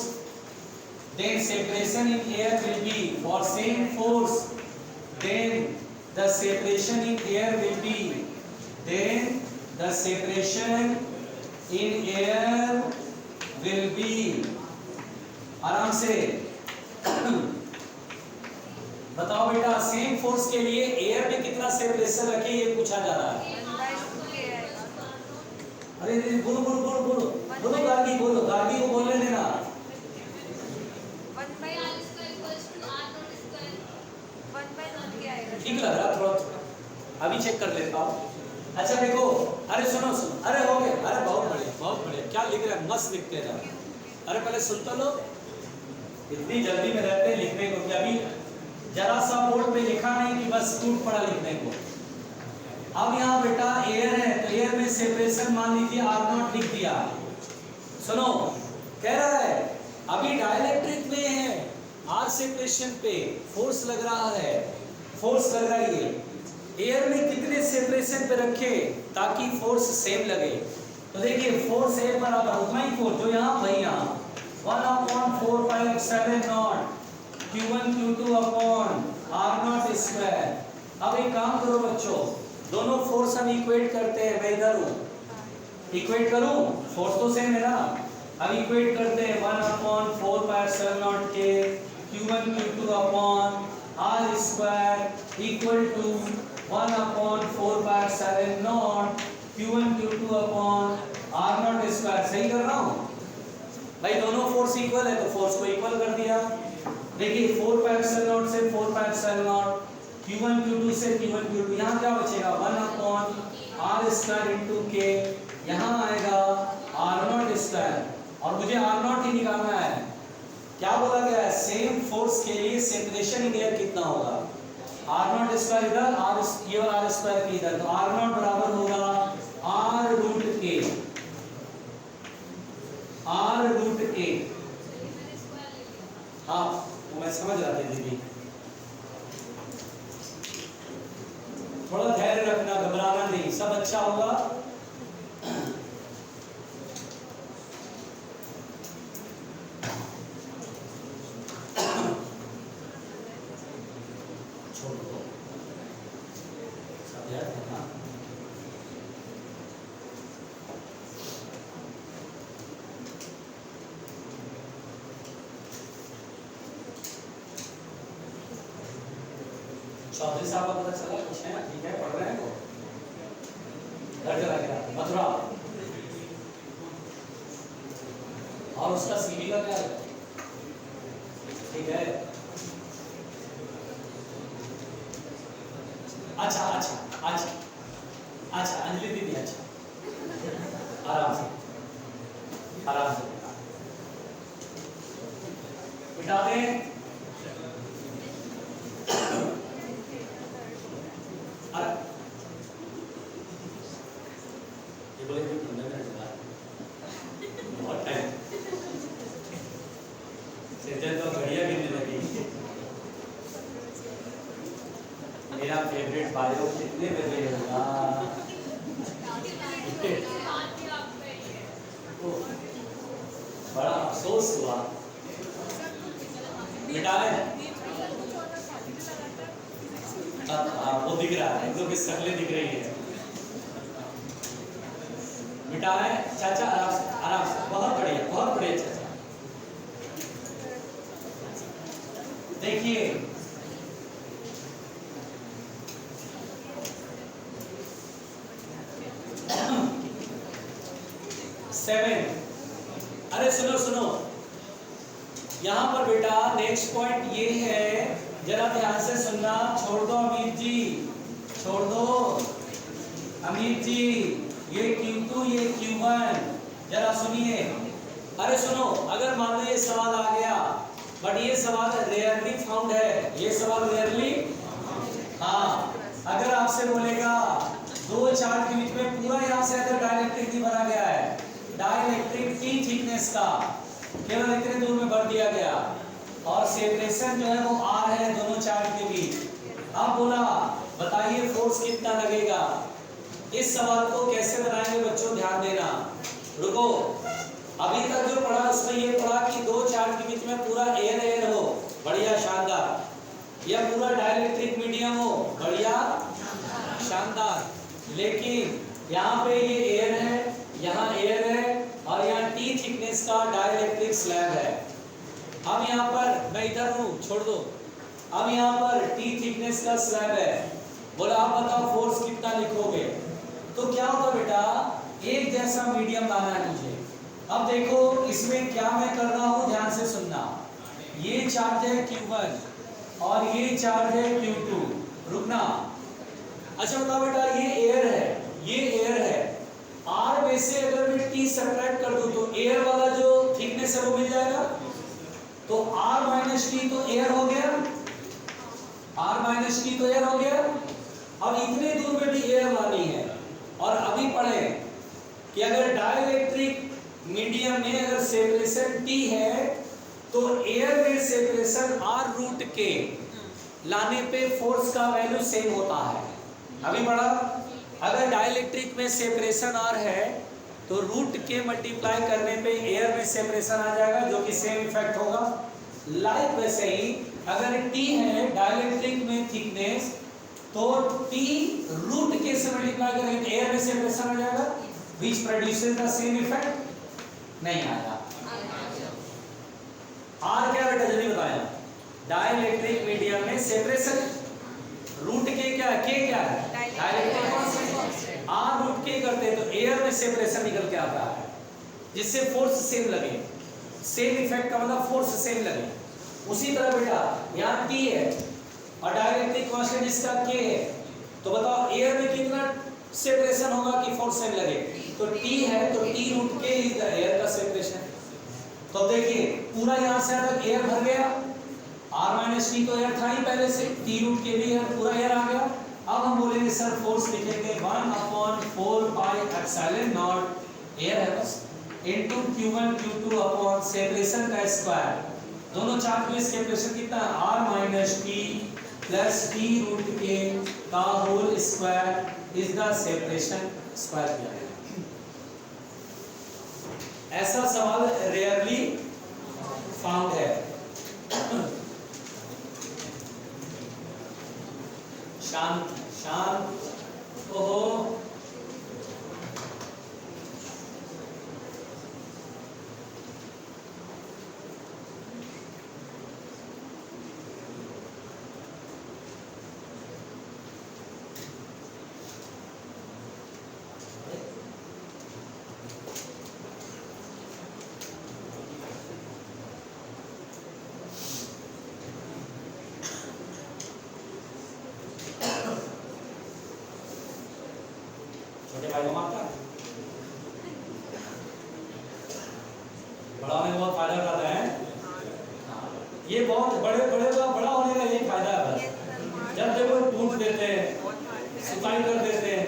A: then separation in air will be, for same force then the separation in air will be, then the separation in air will be, आराम से बताओ बेटा, सेम फोर्स के लिए एयर में कितना separation रखे ये पूछा जा रहा है। अरे बोलो बोलो बोलो बोलो बोलो गार्गी, बोलो गार्गी को बोलने देना। ठीक लग रहा थोड़ा, अभी चेक कर लेता हूँ। अच्छा देखो, अरे सुनो सुनो, अरे हो गया, अरे बहुत बढ़िया बहुत बढ़िया, क्या लिख रहे हैं, मस्त लिखते हैं। अरे पहले सुन तो लो, इतनी जल्दी में रहते हैं लिखने को कि अभी जरा सा बोर्ड पे लिखा नहीं कि बस टूट पड़ा लिखने को। अब यहाँ बेटा एयर है तो एयर में सेपरेशन मान लीजिए R0 लिख दिया। सुनो, कह रहा है अभी डाइलेक्ट्रिक में है, R सेपरेशन पे फोर्स लग रहा है, फोर्स लग रही है, एयर में कितने सेपरेशन पे रखे ताकि फोर्स सेम लगे। तो देखिए फोर्स ए बराबर उतना ही फोर्स जो यहाँ वही यहाँ 1/4 pi epsilon naught Q1 Q2 upon R0 square. अब एक काम करो बच्चों, दोनों फोर्स हम इक्वेट करते हैं, मैं इधर हूँ, इक्वेट करूँ, फोर्स तो सेम है ना। अब इक्वेट करते हैं 1/4 पाई एप्सिलॉन नॉट के Q1 Q2 upon R square equal to 1/4 pi epsilon naught Q1 Q2 upon R0 square. सही कर रहा हूँ भाई, दोनों फोर्स इक्वल है तो फोर्स को इक्वल कर दिया। देखिए 4 पाई एप्सिलॉन नॉट से 4 पाई एप्सिलॉन नॉट, Q1 Q2 से Q1 Q2, यहाँ क्या बचेगा 1/R स्क्वायर इंटू के, यहाँ आएगा R0 स्क्वायर, और मुझे R0 ही निकालना है। क्या बोला गया है, सेम फोर्स के लिए सेपरेशन इन एयर कितना होगा, R0 स्क्वायर इधर, R ये और R स्क्वायर की इधर, तो R0 बराबर होगा R रूट के, R रूट के। हाँ वो मैं समझ रहा था दीदी, थोड़ा धैर्य रखना, घबराना नहीं, सब अच्छा होगा। छोड़ दो सब याद है ना। चौधरी साहब का पता चला कुछ है, ठीक है, पढ़ रहे हैं वो, घर चला गया मथुरा, और उसका सीवी का क्या है, ठीक है। अच्छा अच्छा अच्छा अच्छा अंजलि दीदी, अच्छा आराम से आराम से बिठा दें। ये बोले 15 मिनट बाद, बहुत टाइम से तो बढ़िया गिरने लगी। मेरा फेवरेट बायो कितने बजे होगा, बड़ा अफसोस हुआ मिटाए। वो दिख रहा है, इनको की शक्लें दिख रही है, मिटाए। चाचा आराम से आराम से, बहुत बढ़िया चाचा। देखिए अरे सुनो सुनो, यहाँ पर बेटा नेक्स्ट पॉइंट ये है, जरा ध्यान से सुनना। छोड़ दो अमित जी, छोड़ दो अमित जी, ये Q2 ये Q1, जरा सुनिए। अरे सुनो, अगर मान लो ये सवाल आ गया, बट ये सवाल रेयरली फाउंड है, ये सवाल रेयरली, हाँ, अगर आपसे बोलेगा दो चार्ज के बीच में पूरा यहाँ से अगर डाइलेक्ट्रिक नहीं बना गया है, डाइलेक्ट्रिक की थिकनेस का केवल इतने दूर में भर दिया गया और सेपरेशन जो है वो R है दोनों चार्ज के बीच, अब बोला बताइए फोर्स कितना लगेगा। इस सवाल को कैसे बनाएंगे बच्चों, ध्यान देना। रुको, अभी तक जो पढ़ा उसमें ये पढ़ा कि दो चार्ज के बीच में पूरा एयर एयर हो, बढ़िया शानदार, या पूरा डाइलेक्ट्रिक मीडियम हो, बढ़िया शानदार। लेकिन यहाँ पे ये एयर है, यहाँ एयर है और यहाँ T थिकनेस का डाइलेक्ट्रिक स्लैब है। अब यहाँ पर मैं इधर हूँ, छोड़ दो, अब यहाँ पर T थिकनेस का स्लैब है, बोला आप बताओ फोर्स कितना लिखोगे। तो क्या होगा बेटा, एक जैसा मीडियम लाना है मुझे। अब देखो इसमें क्या मैं कर रहा हूँ, ध्यान से सुनना। ये चार्ज है Q1 और ये चार्ज है Q2, रुकना। अच्छा बताओ बेटा, ये एयर है, ये एयर है, R में से अगर मैं T सब्ट्रैक्ट कर दूं तो एयर वाला जो थिकनेस है वो मिल जाएगा, तो R माइनस T तो एयर हो गया, R माइनस T तो एयर हो गया। अब इतने दूर में भी एयर लानी है, और अभी पढ़े कि अगर डाइलेक्ट्रिक मीडियम में अगर सेपरेशन T है तो एयर में सेपरेशन R रूट के लाने पे फोर्स का वैल्यू सेम होता है। अभी पढ़ा, अगर डाइलेक्ट्रिक में सेपरेशन R है तो रूट के मल्टीप्लाई करने पे एयर में सेपरेशन आ जाएगा, जो कि सेम इफेक्ट होगा। लाइक वैसे ही अगर T है डाइलेक्ट्रिक में थिकनेस, तो T रूट के से मल्टीप्लाई करेंगे तो एयर में सेपरेशन आ जाएगा, which produces the same effect, नहीं आएगा। R क्या बेटा जल्दी बताया, डाइलेक्ट्रिक मीडियम में सेपरेशन, रूट के क्या है, के क्या है डाइलेक्ट्रिक कांस्टेंट, R रूट के करते हैं तो एयर में सेपरेशन निकल के आता है, जिससे फोर्स सेम लगे, सेम इफेक्ट का मतलब फोर्स सेम लगे। उसी तरह बेटा यहाँ T है और डाइलेक्ट्रिक कांस्टेंट इसका K है, तो बताओ एयर में कितना सेपरेशन होगा कि फोर्स सेम लगे, तो T है तो T रूट के इज द एयर का सेपरेशन। तो देखिए पूरा यहाँ से अगर एयर भर गया, R माइनस T तो एयर था ही पहले से, T रूट के भी एयर, पूरा एयर आ गया। अब हम बोलेंगे सर फोर्स लिखेंगे 1/4 पाई एप्सिलॉन नॉट, एयर है बस, into Q1 Q2 upon separation का स्क्वायर, दोनों चार्ज में सेपरेशन कितना है, R minus T plus T root के का whole square is the separation square किया है। ऐसा सवाल रेयरली फाउंड है। शांत शांत, ओहो भाई को मारता है, बड़ा होने का बहुत फायदा उठाता है। ये बहुत बड़े बड़े का बड़ा होने का यही फायदा है बस, जब देखो टूट देते हैं, सुताई कर देते हैं।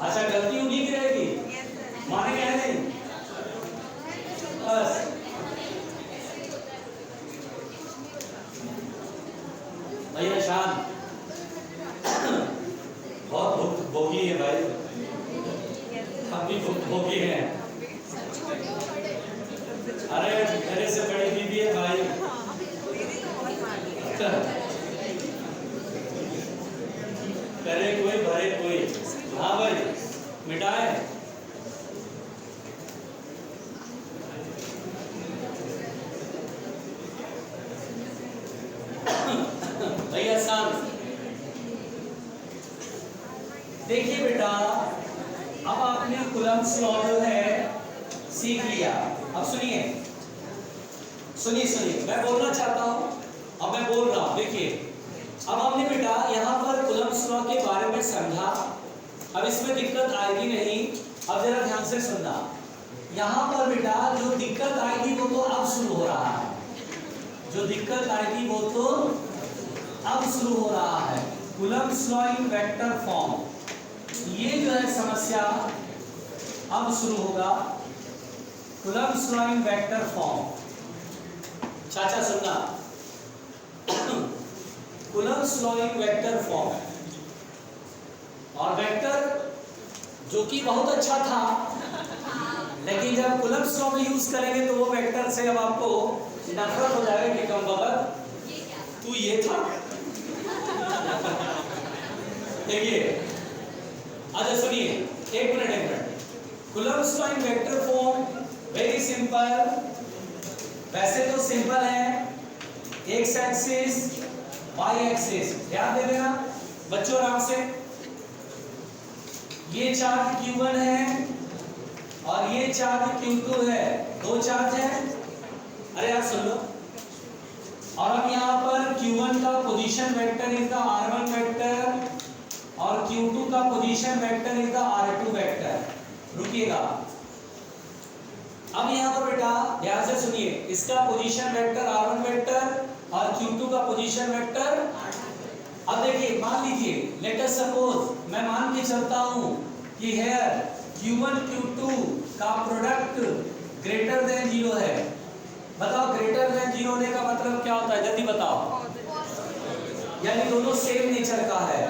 A: अच्छा गलती उन्हीं की रहेगी, मानेंगे है नहीं बस। भैया शान बहुत भुक्त भोगी है भाई, हम भी भुक्त भोगी हैं। अरे मेरे से बड़ी दीदी है भाई, करे कोई भरे कोई, हाँ भाई मिटाए। भैया शान देखिए बेटा, कूलम्ब्स लॉ जो है सीख लिया। अब सुनिए सुनिए सुनिए, मैं बोलना चाहता हूं, अब मैं बोल रहा हूं, देखिए अब हमने बेटा यहां पर कूलम्ब्स लॉ के बारे में समझा। अब इसमें दिक्कत आएगी नहीं। अब जरा ध्यान से सुनना, यहां पर बेटा जो दिक्कत आएगी वो तो अब शुरू हो रहा है, जो दिक्कत आएगी वो तो अब शुरू हो रहा है। Coulomb's law in vector form, ये जो है समस्या अब शुरू होगा। Coulomb's law in vector form, चाचा सुनना, Coulomb's law in vector form, और वेक्टर जो कि बहुत अच्छा था, लेकिन जब कूलम्ब्स लॉ में यूज करेंगे तो वो वेक्टर से अब आपको नफरत हो जाएगा कि कम बगल तू ये था। देखिए अच्छा सुनिए, एक minute, Coulomb's law in vector form very simple, वैसे तो सिंपल है, एक्स एक्सिस वाई एक्सिस, ध्यान दे देना बच्चों आराम से। ये चार्ज Q1 है और ये चार्ज Q2 है, दो चार्ज है। अरे यार सुन लो, और अब यहाँ पर Q1 का position vector is the R1 vector और Q2 का position vector is the R2 vector. रुकिएगा, अब यहाँ पर बेटा ध्यान से सुनिए, इसका पोजीशन वेक्टर R1 वेक्टर और Q2 का पोजीशन वेक्टर। अब देखिए मान लीजिए, लेट अस सपोज मैं मान के चलता हूं कि हेयर Q1 Q2 का प्रोडक्ट ग्रेटर देन 0 है। बताओ ग्रेटर देन 0 होने का मतलब क्या होता है, जल्दी बताओ। यानी दोनों सेम नेचर का है,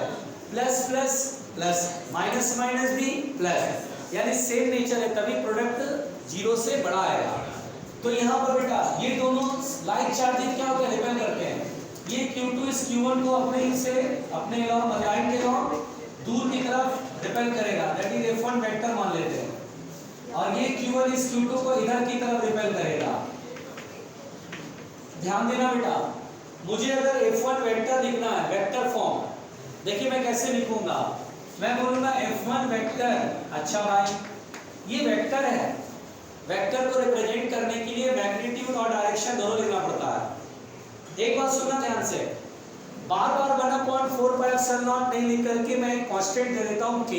A: plus plus plus, minus minus भी प्लस, यानी सेम नेचर है, तभी प्रोडक्ट 0 से बड़ा आएगा। तो यहाँ पर बेटा ये दोनों लाइक चार्जेस क्या होते हैं, रिपेल करते हैं। ये Q2 इस Q1 को अपने से अपने लाइन के दूर की तरफ रिपेल करेगा, दैट इज F1 वेक्टर मान लेते हैं, और ये Q1 इस Q2 को इधर की तरफ रिपेल करेगा। ध्यान देना बेटा, मुझे अगर F1 वेक्टर लिखना है वेक्टर फॉर्म, देखिए मैं कैसे लिखूंगा, मैं बोलूंगा F1 वेक्टर। अच्छा भाई ये वेक्टर है, वेक्टर को रिप्रेजेंट करने के लिए मैग्नीट्यूड और डायरेक्शन दोनों लिखना पड़ता है। एक बात सुनना ध्यान से, बार बार 1/4πε0 नहीं लिख करके मैं कांस्टेंट दे देता हूं k,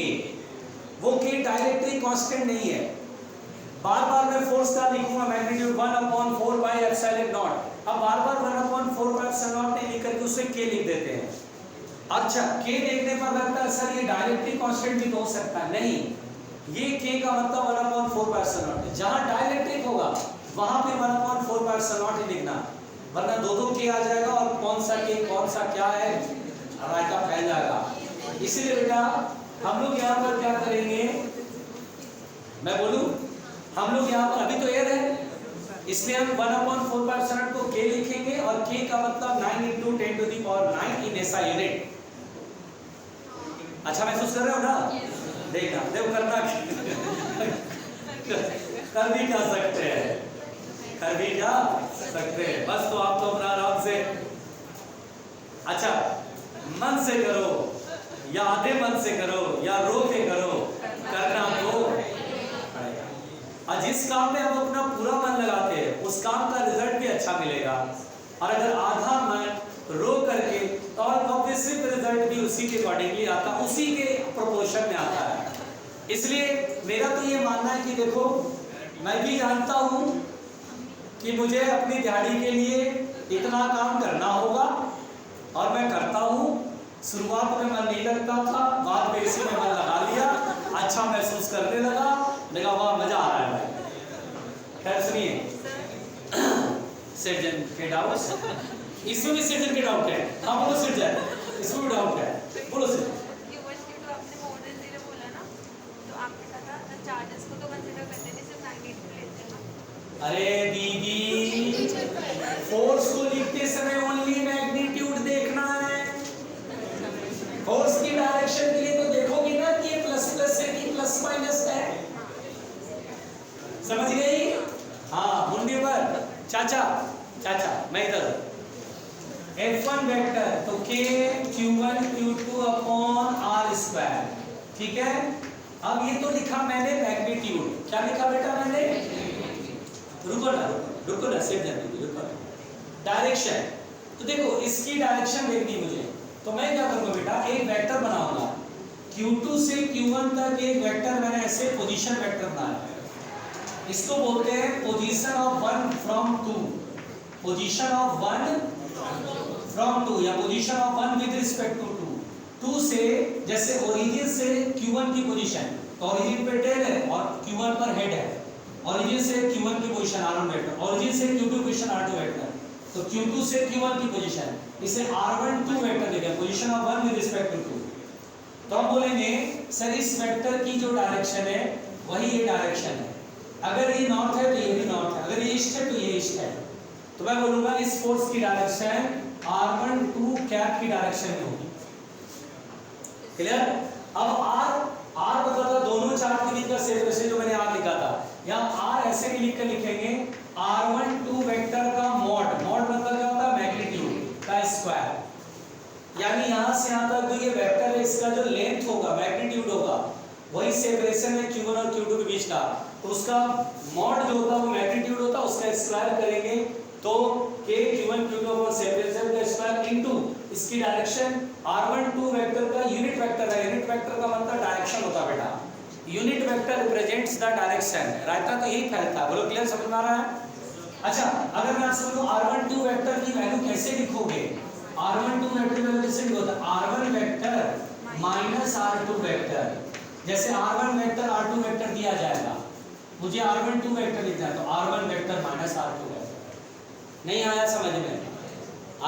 A: वो k डायरेक्टली कांस्टेंट नहीं है। बार बार मैं फोर्स का लिखूंगा मैग्नीट्यूड 1/4πε0, अब बार बार 1/4πε0 नहीं लिख करके उससे k लिख देते हैं। अच्छा k देखने पर लगता है सर ये डायरेक्टली कांस्टेंट भी तो हो सकता है, नहीं, ये k का मतलब 1/4πε0, जहां डायइलेक्ट्रिक होगा वहां पे 1/4πε0 ही लिखना, वरना दो k आ जाएगा और कौन सा k कौन सा क्या है रायता फैल जाएगा। इसीलिए बेटा हम लोग यहाँ पर क्या करेंगे, मैं बोलूं, हम लोग यहाँ पर अभी तो एयर है, इसलिए हम 1/4πε0 को k लिखेंगे और k का मतलब 9 × 10⁹ इन ऐसा यूनिट। अच्छा महसूस कर रहे हो ना, देखना देखो करना कर भी क्या सकते हैं, कर भी क्या सकते हैं, बस तो आप तो अपना आराम से, अच्छा मन से करो या आधे मन से करो या रो के करो, करना तो पड़ेगा। और जिस काम में हम अपना पूरा मन लगाते हैं उस काम का रिजल्ट भी अच्छा मिलेगा, और अगर आधा मन रो करके तो ऑब्वियसली रिजल्ट भी उसी के अकॉर्डिंगली आता, उसी के प्रोपोर्शन में आता है। इसलिए मेरा तो ये मानना है कि देखो मैं भी जानता हूं कि मुझे अपनी दिहाड़ी के लिए इतना काम करना होगा और मैं करता हूं। शुरुआत में मन नहीं लगता था, बाद में इसी में मन लगा लिया, अच्छा महसूस करने लगा, देखा वाह मजा आ रहा है भाई। खैर सुनिए, सर्जन के डाउट, इसमें भी सर्जन के डाउट है, हाँ बोलो सर्जन, इसमें भी डाउट है, बोलो सर्जन। अरे दीदी फोर्स को लिखते समय ओनली मैग्नीट्यूड देखना है, फोर्स की डायरेक्शन के लिए तो देखोगे ना कि ये प्लस प्लस है कि प्लस माइनस है, समझ गई? हाँ मुंडी पर चाचा, चाचा मैं इधर, F1 वेक्टर तो k Q1 Q2 upon R square, ठीक है। अब ये तो लिखा मैंने मैग्नीट्यूड, क्या लिखा बेटा मैंने, रुको ना सेव जाने, रुको। डायरेक्शन, तो देखो इसकी डायरेक्शन देखनी मुझे, तो मैं क्या करूंगा बेटा, एक वेक्टर बनाऊंगा Q2 से Q1 तक, एक वेक्टर मैंने ऐसे पोजीशन वेक्टर बनाया, इसको बोलते हैं position of one from two, position of one from two, या position of one with respect to two. Two से, जैसे ओरिजिन से Q1 की पोजीशन, तो ओरिजिन पे टेल है और Q1 पर हेड है, ओरिजिन से Q1 की पोजीशन R1 वेक्टर, ओरिजिन से Q2 की पोजीशन R2 वेक्टर, तो Q2 से Q1 की पोजीशन, इसे R12 वेक्टर देंगे, position of one with respect to two. तो हम बोलेंगे सर इस वेक्टर की जो डायरेक्शन है वही ये डायरेक्शन है, अगर ये नॉर्थ है तो ये भी नॉर्थ है, अगर ये ईस्ट है तो ये ईस्ट है, तो मैं बोलूंगा इस फोर्स की डायरेक्शन R12 कैप की डायरेक्शन में होगी। क्लियर? अब R मतलब था दोनों चार्ज के बीच का सेपरेशन, जो मैंने R लिखा था, यहाँ R ऐसे भी लिख कर लिखेंगे R12 वेक्टर का मॉड, मॉड मतलब क्या होता है, मैग्नीट्यूड का स्क्वायर, यानी यहाँ से यहाँ तक जो ये वेक्टर है इसका जो लेंथ होगा, मैग्नीट्यूड होगा, वही सेपरेशन है Q1 और Q2 के बीच का, तो उसका मॉड जो होता है वो मैग्नीट्यूड होता है, उसका स्क्वायर करेंगे तो K Q1 Q2 upon separation का स्क्वायर इनटू इसकी डायरेक्शन। R12 वेक्टर का यूनिट वेक्टर है, यूनिट वेक्टर का मतलब डायरेक्शन होता है बेटा, unit vector represents the direction, right? तो यही फैलता है, बोलो क्लियर, समझ में आ रहा है? अच्छा, अगर मैं आपसे बोलूं R12 वेक्टर की वैल्यू कैसे लिखोगे, R12 वेक्टर की वैल्यू कैसे लिखोगे, R1 vector minus R2 vector, जैसे R1 वेक्टर R2 वेक्टर दिया जाएगा, मुझे R12 वेक्टर लिखना है, तो R1 vector minus R2 vector. नहीं आया समझ में?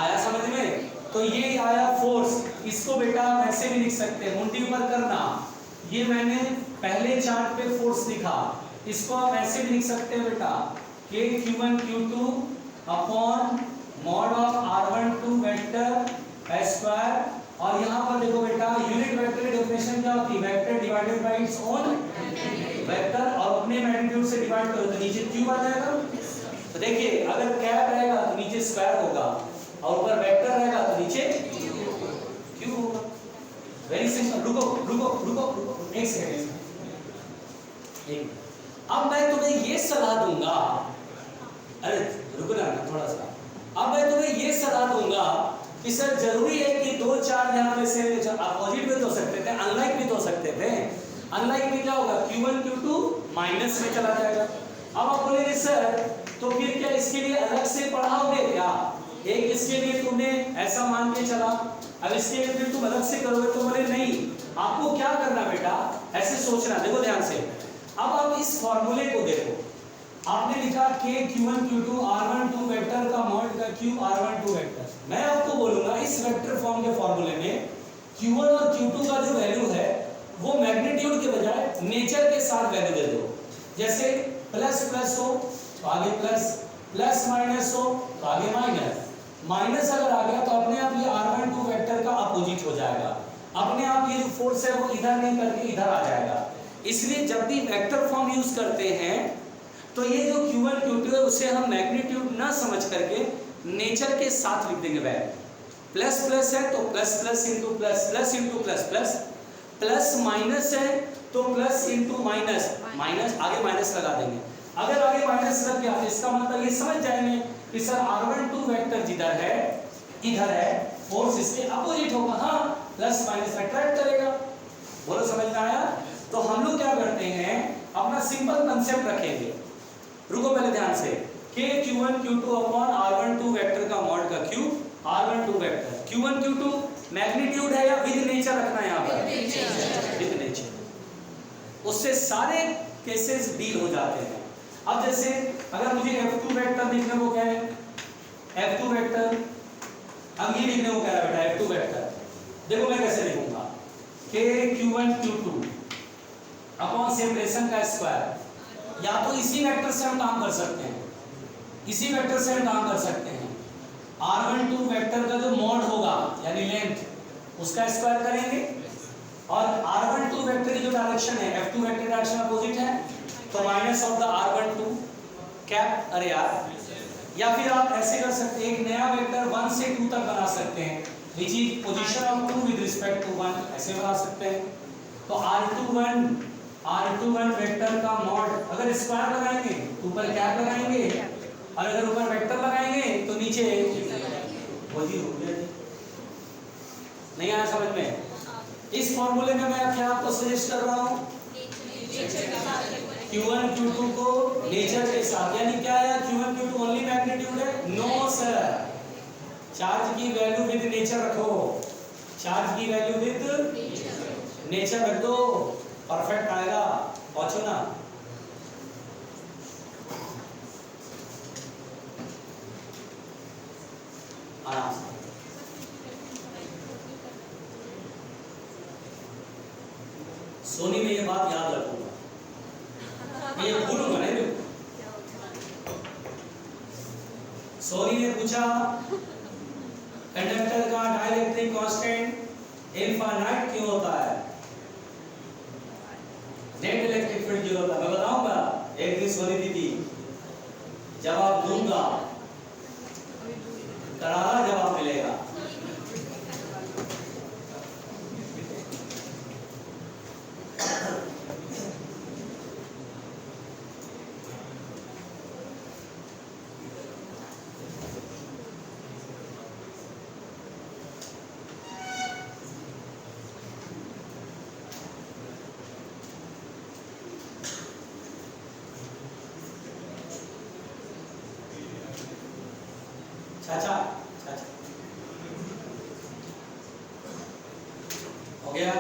A: आया समझ में? तो ये आया फोर्स, इसको बेटा हम ऐसे भी लिख सकते हैं, मुंडी ऊपर करना, ये मैंने पहले चार्ट पे फोर्स लिखा, इसको हम ऐसे भी लिख सकते हैं बेटा, K Q1 Q2 upon mod of R12 vector square, और यहाँ पर देखो बेटा यूनिट वेक्टर की डेफिनेशन क्या होती है, vector divided by its own vector, और अपने मैग्नीट्यूड से डिवाइड करो तो नीचे Q आ जाएगा। तो देखिए अगर कैप रहेगा तो नीचे स्क्वायर होगा, और ऊपर वेक्टर रहेगा तो नीचे Q होगा। Very simple. रुको एक सेकंड, अब मैं तुम्हें ये सलाह दूंगा, अरे रुको ना थोड़ा सा, अब मैं तुम्हें ये सलाह दूंगा कि सर जरूरी है कि दो चार यहाँ पे से अपोजिट में तो हो सकते थे, अनलाइक भी तो हो सकते थे, अनलाइक में क्या होगा, Q1 Q2 माइनस में चला जाएगा। अब आप बोलेंगे सर तो फिर क्या इसके लिए अलग से पढ़ाओगे क्या, एक इसके लिए तुमने ऐसा मान के चला, अब इसके लिए फिर तुम अलग से करोगे, तो बोले नहीं, आपको क्या करना बेटा, ऐसे सोचना, देखो ध्यान से। अब आप इस फॉर्मूले को देखो, आपने लिखा K Q1 Q2 R12 vector का मॉड का Q R12 वेक्टर, मैं आपको बोलूंगा इस वेक्टर फॉर्म के फॉर्मूले में Q1 और Q2 का जो वैल्यू है वो मैग्नीट्यूड के बजाय नेचर के साथ वैल्यू दे दो, जैसे प्लस प्लस हो तो आगे प्लस, प्लस माइनस हो तो आगे माइनस, माइनस अगर आ गया तो अपने आप ये R12 वेक्टर का अपोजिट हो जाएगा, अपने आप ये जो फोर्स है वो इधर नहीं करके इधर आ जाएगा। इसलिए जब भी वेक्टर फॉर्म यूज करते हैं तो ये जो Q1 Q2 है उसे हम मैग्नीट्यूड ना समझ करके नेचर के साथ लिख देंगे वैल्यू, प्लस प्लस है तो plus plus into plus, plus into plus plus, plus minus है तो प्लस इंटू माइनस, माइनस आगे माइनस लगा देंगे, अगर आगे माइनस लग गया तो इसका मतलब ये समझ जाएंगे कि सर R12 वेक्टर जिधर है इधर है, फोर्स इसके अपोजिट होगा, हाँ प्लस माइनस अट्रैक्ट करेगा, बोलो समझ में आया? तो हम लोग क्या करते हैं, अपना सिंपल कंसेप्ट रखेंगे, रुको पहले ध्यान से, K Q1 Q2 upon R12 vector का मॉड का Q R12 vector, Q1 Q2 magnitude है या विद नेचर रखना है यहाँ पर, विद नेचर, उससे सारे केसेस डील हो जाते हैं। अब जैसे अगर मुझे F2 वेक्टर लिखने को कहे, F2 वेक्टर, अब ये लिखने को कह रहा है बेटा F2 वेक्टर, देखो मैं कैसे लिखूंगा, K Q1 Q2 upon separation का स्क्वायर, या तो इसी वेक्टर से हम काम कर सकते हैं, इसी वेक्टर से हम काम कर सकते हैं, R12 वेक्टर का जो मॉड होगा यानी लेंथ उसका स्क्वायर करेंगे, और R12 वेक्टर की जो डायरेक्शन है F2 वेक्टर डायरेक्शन अपोजिट है तो minus of the R12 cap, अरे यार, या फिर आप ऐसे कर सकते हैं, एक नया वेक्टर 1 से 2 तक बना सकते हैं, which is position of 2 with respect to 1, ऐसे बना सकते हैं, तो R21 R21 वेक्टर का मॉड, अगर स्क्वायर लगाएंगे तो ऊपर कैप लगाएंगे, और अगर ऊपर वेक्टर लगाएंगे तो नीचे वही हो गया। नहीं आया समझ में? इस फॉर्मूले में मैं क्या आपको सजेस्ट कर रहा हूं, Q1 Q2 को नेचर के साथ, यानी क्या है Q1 Q2 ओनली मैग्नीट्यूड है? नो सर, चार्ज की वैल्यू विद नेचर रखो, चार्ज की वैल्यू विद नेचर रख दो, परफेक्ट आएगा। पहुंचो ना, आराम से। सोनी में ये बात याद रखूंगा, ये भूलूंगा नहीं। सोनी ने पूछा कंडक्टर का डाइलेक्ट्रिक कांस्टेंट इनफाइनाइट क्यों होता है, नेट इलेक्ट्रिक फील्ड क्यों होता है? मैं बताऊंगा एक दिन सोनी दीदी, जवाब दूंगा, करारा जवाब मिलेगा। चाचा चाचा हो गया?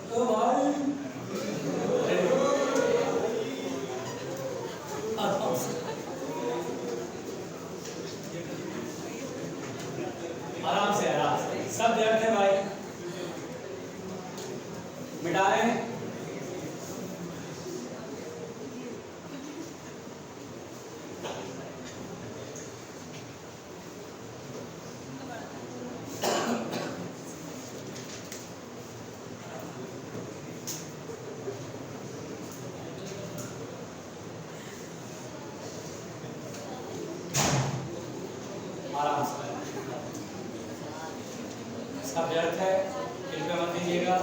A: तो भाई आराम से आराम से, सब व्यर्थ है भाई, मिटाएं। आराम से, इसका व्यर्थ है, कृपया मत दीजिएगा।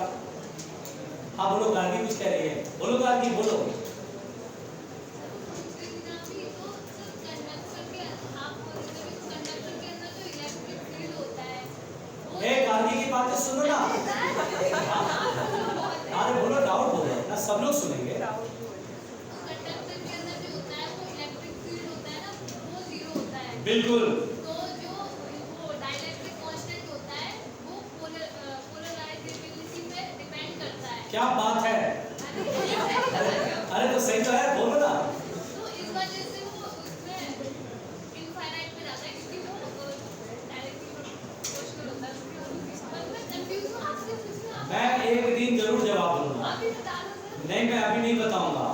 A: हाँ बोलो, गार्गी कुछ कह रही है, बोलो गार्गी बोलो। गार्गी की बातें सुनो ना, अरे बोलो, डाउट बोलो ना, सब लोग सुनेंगे। बिल्कुल,
B: तो जो वो डाइलेक्ट्रिक कांस्टेंट होता है वो पोलराइजेबिलिटी पे डिपेंड करता है।
A: क्या बात है? अरे तो सही तो है, बोलो ना।
B: तो इस वजह से वो उसमें इनफाइनाइट में जाता है, क्योंकि वो डाइलेक्ट्रिक कांस्टेंट होता है। मैं कंफ्यूज हूं आपसे पूछना।
A: मैं एक दिन जरूर जवाब दूंगा।
B: अभी बता दो सर।
A: नहीं, मैं अभी नहीं बताऊंगा,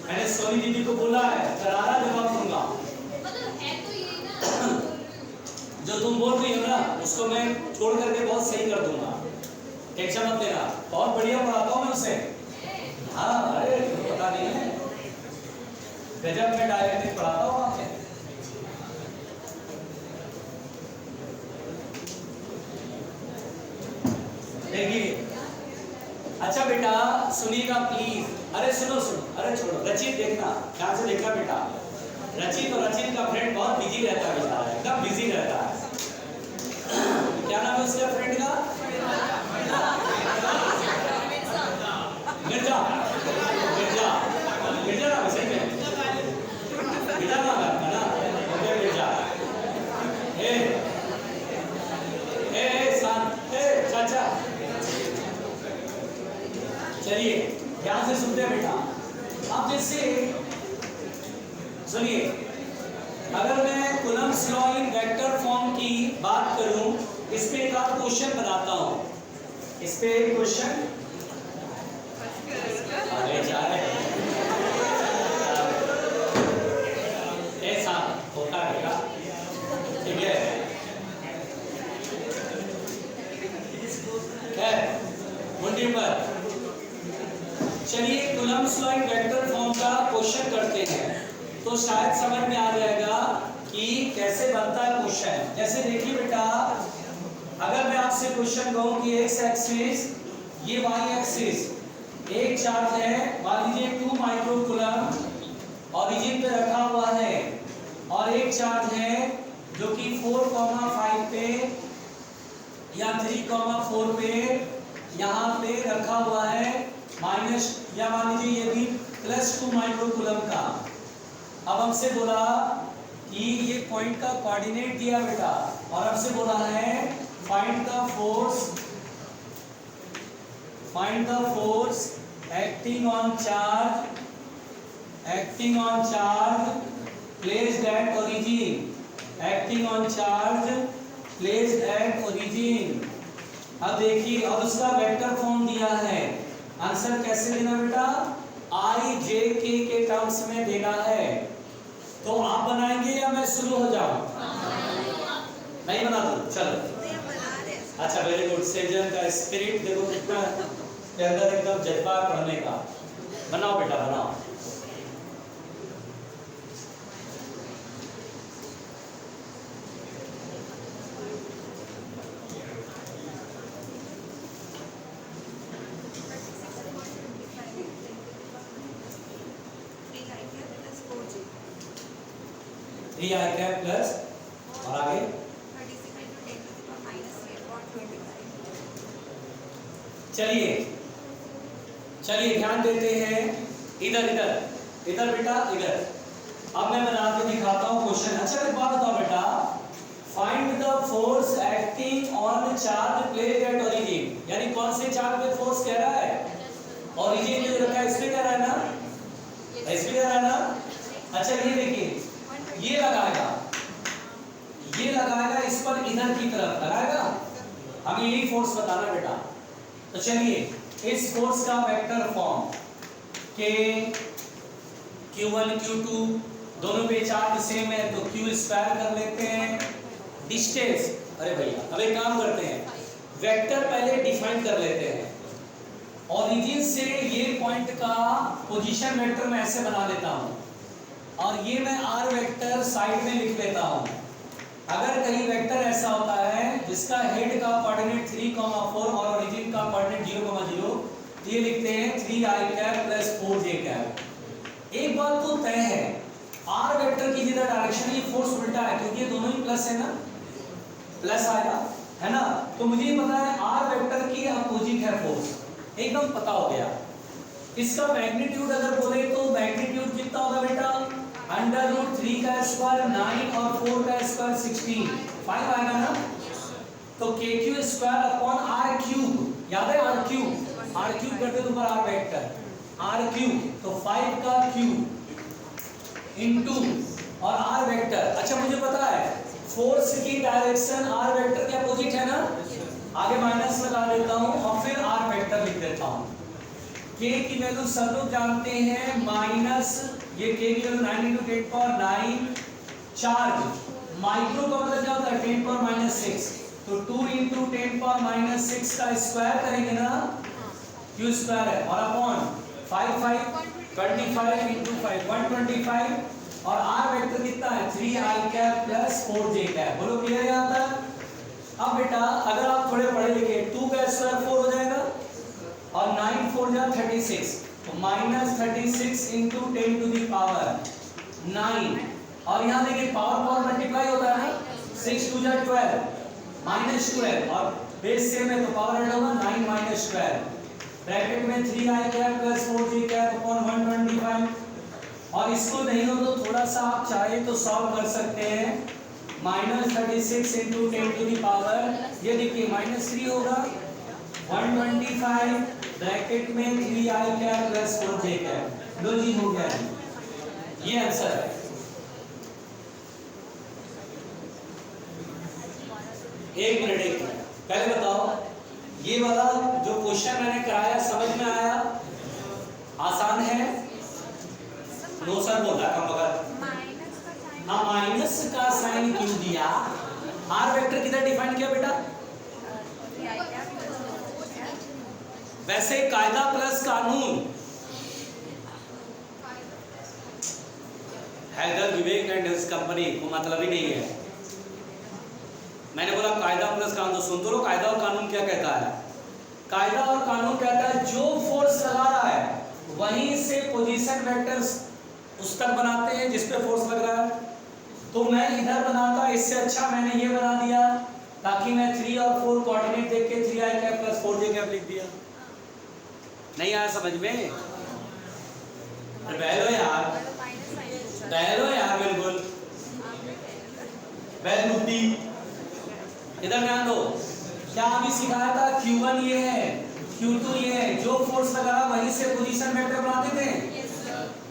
A: मैंने सोनी दीदी को बोला है, करारा जवाब दूंगा।
B: मतलब है तो यही ना,
A: जो तुम बोल रही हो ना, उसको मैं छोड़ करके बहुत सही कर दूंगा, टेंशन मत लेना, बहुत बढ़िया पढ़ाता हूँ मैं उसे। हाँ, अरे पता नहीं है, गजब में डायरेक्टिव पढ़ाता हूँ वहाँ पे। देखिए, अच्छा बेटा सुनिएगा प्लीज, अरे सुनो सुनो, अरे छोड़ो, रचित देखना, ध्यान से देखना बेटा। रचित और रचित का फ्रेंड बहुत बिजी रहता है बेचारा, एकदम बिजी रहता है। क्या नाम है उसके फ्रेंड का? मिर्जा। मिर्जा, मिर्जा नाम है सही में? मिर्जा नाम है अपना ना? ओके मिर्जा। चाचा चलिए ध्यान से सुनते हैं बेटा। अब जैसे सुनिए, अगर मैं Coulomb's law in vector form की बात करूं, इस पे एक और क्वेश्चन बनाता हूं, इस पे एक क्वेश्चन अरे जा रहे ऐसा होता है, ठीक है मुंडी पर। चलिए Coulomb's law in vector form का क्वेश्चन करते तो शायद समझ में आ जाएगा कि कैसे बनता है क्वेश्चन। जैसे देखिए बेटा, अगर मैं आपसे क्वेश्चन कहूं कि एक्स एक्सिस, ये वाई एक्सिस, एक चार्ज है मान लीजिए 2 माइक्रोकूलम ऑरिजिन पे रखा हुआ है, और एक चार्ज है जो कि 4,5 पे या 3,4 पे यहाँ पे रखा हुआ है, माइनस या मान लीजिए ये भी +2 माइक्रोकूलम का। अब हमसे बोला कि ये पॉइंट का कोऑर्डिनेट दिया बेटा, और हमसे बोला है find the force acting on charge placed at origin. अब देखिए, अब उसका वेक्टर फॉर्म दिया है। आंसर कैसे देना बेटा? आई जे के टर्म्स में देना है। तो आप बनाएंगे या मैं शुरू हो जाऊं? नहीं बना दूं? चलो, अच्छा वेरी गुड। सेजन का स्पिरिट देखो कितना के अंदर एकदम जज्बा पढ़ने का। बनाओ बेटा बनाओ। थ्री आई कैप प्लस और आगे चलिए ध्यान देते हैं। इधर बेटा इधर। अब मैं बना के दिखाता हूं क्वेश्चन। अच्छा एक बात बताओ बेटा, find the force acting on charge placed at origin, यानी कौन से चार्ज पे फोर्स कह रहा है? ओरिजिन में जो रखा है इस पे कह रहा है ना, इस पे कह रहा है ना। अच्छा ये देखिए, ये लगाएगा इस पर, इधर की तरफ लगाएगा। हमें यही फोर्स बताना बेटा। तो चलिए इस फोर्स का वेक्टर फॉर्म के Q1 Q2 दोनों पे चार्ज सेम है तो Q स्क्वायर कर लेते हैं। डिस्टेंस, अरे भैया अब एक काम करते हैं, वेक्टर पहले डिफाइन कर लेते हैं। ओरिजिन से ये पॉइंट का पोजीशन वेक्टर मैं ऐसे बना लेता हूँ, और ये मैं r वेक्टर साइड में लिख लेता हूँ। अगर कहीं वेक्टर ऐसा होता है जिसका हेड का कोऑर्डिनेट 3,4 और ओरिजिन का कोऑर्डिनेट 0,0, तो ये लिखते हैं 3i cap plus 4j cap. एक बात तो तय है, r वेक्टर की जिधर डायरेक्शन, ये फोर्स उल्टा है क्योंकि ये दोनों ही प्लस है ना, प्लस आएगा है ना। तो मुझे ये पता है r वेक्टर की अपोजिट है फोर्स, एकदम पता हो गया। इसका मैग्नीट्यूड अगर बोले तो मैग्नीट्यूड कितना होगा बेटा? √3 का स्क्वायर 9 और 4 का स्क्वायर 16, 5 आएगा ना। तो kq square upon r cube, याद है r क्यूब करते तो ऊपर r वेक्टर r क्यूब, तो 5 का क्यूब इनटू और r वेक्टर। अच्छा मुझे पता है फोर्स की डायरेक्शन r वेक्टर के अपोजिट है ना, आगे माइनस लगा देता हूं और फिर r वेक्टर लिख देता हूं। k की वैल्यू सब लोग जानते हैं माइनस, ये k की वैल्यू 9 × 10⁹ चार्ज माइक्रो का मतलब क्या होता है? 10⁻⁶, तो 2 × 10⁻⁶ का स्क्वायर करेंगे ना, q स्क्वायर है, और अपॉन 5 25 × 5 125, और r वेक्टर कितना है? 3i cap plus 4j cap. बोलो क्लियर है यहां तक? अब बेटा अगर आप थोड़े पढ़े लिखे, 2 का स्क्वायर 4 हो जाएगा और 9 4 जा 36, तो -36 × 10⁻9, और यहाँ देखिए पावर मल्टीप्लाई होता है ना, 6 2 जा 12 -12, और बेस सेम है तो पावर ऐड होगा 9 - 12, ब्रैकेट में 3i cap plus 4j cap upon 125। और इसको नहीं हो तो थोड़ा सा आप चाहे तो सॉल्व कर सकते हैं। -36 × 10⁻, ये देखिए -3 होगा, 125 ब्रैकेट में 3i cap plus 4j cap. लो जी हो गया, ये आंसर है। एक मिनट पहले बताओ, ये वाला जो क्वेश्चन मैंने कराया समझ में आया? आसान है? नो सर बोला कम वक्त। हाँ, माइनस का साइन क्यों दिया? आर वेक्टर किधर डिफाइन किया बेटा? वैसे कायदा प्लस कानून हैदर विवेक एंड हिज कंपनी को मतलब ही नहीं है। मैंने बोला कायदा प्लस कानून, तो सुन तो लो कायदा और कानून क्या कहता है। कायदा और कानून कहता है जो फोर्स लगा रहा है वहीं से पोजीशन वेक्टर्स उस तक बनाते हैं जिस पे फोर्स लग रहा है। तो मैं इधर बनाता, इससे अच्छा मैंने ये बना दिया ताकि मैं 3 और 4 कोऑर्डिनेट देख के 3i cap plus 4j cap लिख दिया। नहीं आया समझ में? बहलो यार, बहलो यार, बिल्कुल बहल बुद्धि। इधर ध्यान दो, क्या अभी सिखाया था? Q1 ये है, Q2 ये है, जो फोर्स लगा रहा वहीं से पोजीशन वेक्टर बनाते थे।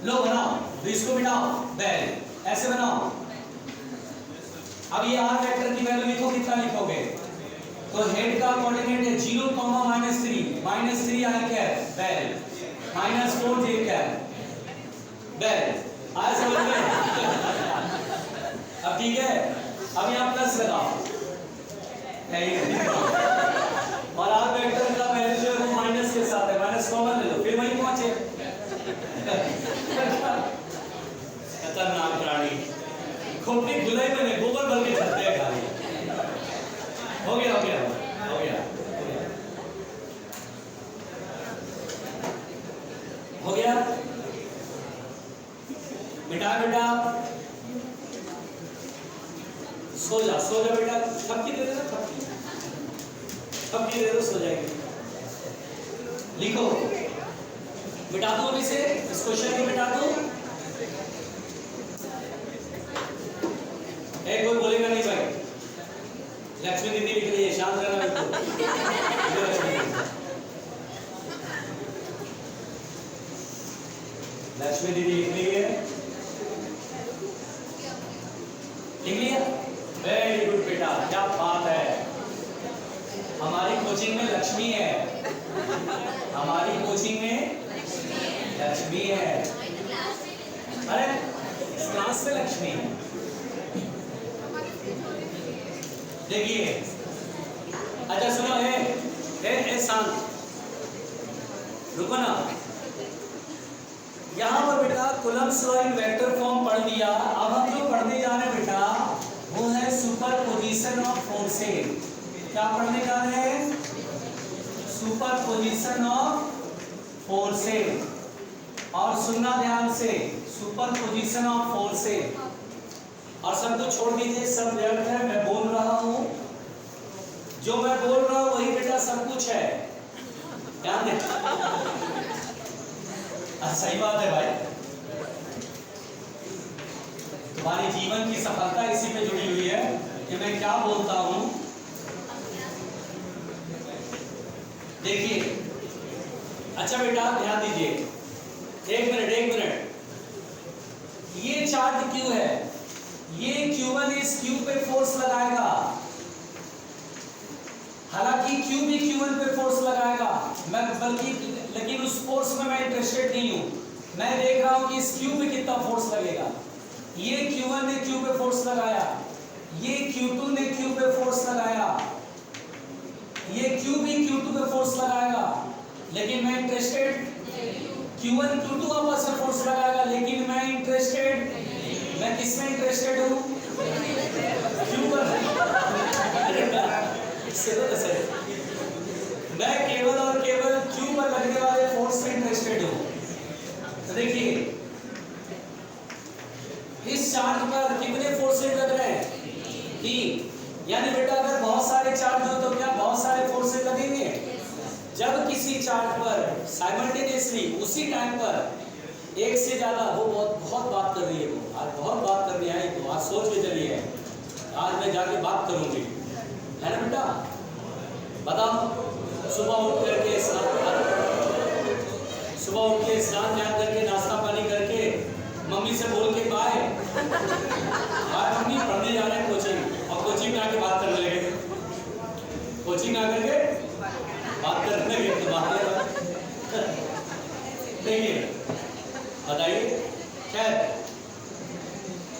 A: लो बनाओ, तो इसको मिटाओ, बहल ऐसे बनाओ। अब ये r वेक्टर की वैल्यू लिखो, कितना लिखोगे? तो हेड का कोऑर्डिनेट है 0, -3 -3i कैप बैल -4j कैप बैल। आया समझ में? अब ठीक है, अब यहाँ प्लस लगाओ और r वेक्टर का वैल्यू जो है वो माइनस के साथ है, माइनस कॉमन ले लो, फिर वहीं पहुंचे। खतरनाक प्राणी, खोपड़ी धुलाई में गोबर भर के चलते हैं खाली। हो गया हो गया हो गया हो गया, बेटा बेटा सो जा बेटा, थपकी दे दो, थपकी दे दो, सो जाएगी। लिखो, मिटा दो अभी से इस क्वेश्चन को, मिटा दो। एक कोई बोलेगा नहीं भाई, लक्ष्मी दीदी लिख रही है, शांत रहना बिल्कुल। लक्ष्मी दीदी लिख रही है, लिख लिया? वेरी गुड बेटा, क्या बात है। हमारी कोचिंग में लक्ष्मी है, हमारी कोचिंग में लक्ष्मी है। अरे इस क्लास में लक्ष्मी है। देखिए, अच्छा सुनो, है शांत, रुको ना। यहाँ पर बेटा Coulomb's law in vector form पढ़ लिया। अब हम जो पढ़ने जा रहे हैं बेटा वो है सुपरपोजिशन ऑफ फोर्सेज। क्या पढ़ने जा रहे हैं? Superposition of forces. और सुनना ध्यान से, सुपरपोजिशन ऑफ फोर्सेज। और सब कुछ छोड़ दीजिए, सब व्यर्थ है, मैं बोल रहा हूं, जो मैं बोल रहा हूं वही बेटा सब कुछ है, ध्यान दे। सही बात है भाई, तुम्हारे जीवन की सफलता इसी पे जुड़ी हुई है कि मैं क्या बोलता हूं। देखिए, अच्छा बेटा ध्यान दीजिए, एक मिनट। ये चार्ज क्यू है, ये Q1 इस Q पे फोर्स लगाएगा, हालांकि Q भी Q1 पे फोर्स लगाएगा, मैं बल्कि लेकिन उस फोर्स में मैं इंटरेस्टेड नहीं हूं। मैं देख रहा हूं कि इस Q पे कितना फोर्स लगेगा। ये Q1 ने Q पे फोर्स लगाया, ये Q2 ने Q पे फोर्स लगाया, ये Q भी Q2 पे फोर्स लगाएगा, लेकिन मैं इंटरेस्टेड, Q1 Q2 आपस में फोर्स लगाएगा, लेकिन मैं इंटरेस्टेड, मैं किसमें इंटरेस्टेड हूँ? क्यों पर? मैं केवल और केवल क्यू पर लगने वाले फोर्स में इंटरेस्टेड हूँ। तो देखिए, इस चार्ज पर कितने फोर्सेज लग रहे हैं? 3। यानी बेटा अगर बहुत सारे चार्ज हो तो क्या बहुत सारे फोर्सेज लगेंगे? जब किसी चार्ज पर साइमल्टेनियसली उसी टाइम पर एक से ज्यादा, वो बहुत बात कर रही है, वो आज बहुत बात कर रही है, तो आज सोच के चलिए, आज मैं जाके बात करूंगी, है ना बेटा? बताओ, सुबह उठ के स्नान ध्यान करके नाश्ता पानी करके मम्मी से बोल के बाय मम्मी, पढ़ने जा रहे हैं कोचिंग, और कोचिंग में आके बात करने लगे, कोचिंग में आकर के बात करने लगे, तो बात देखिए, बताइए। खैर,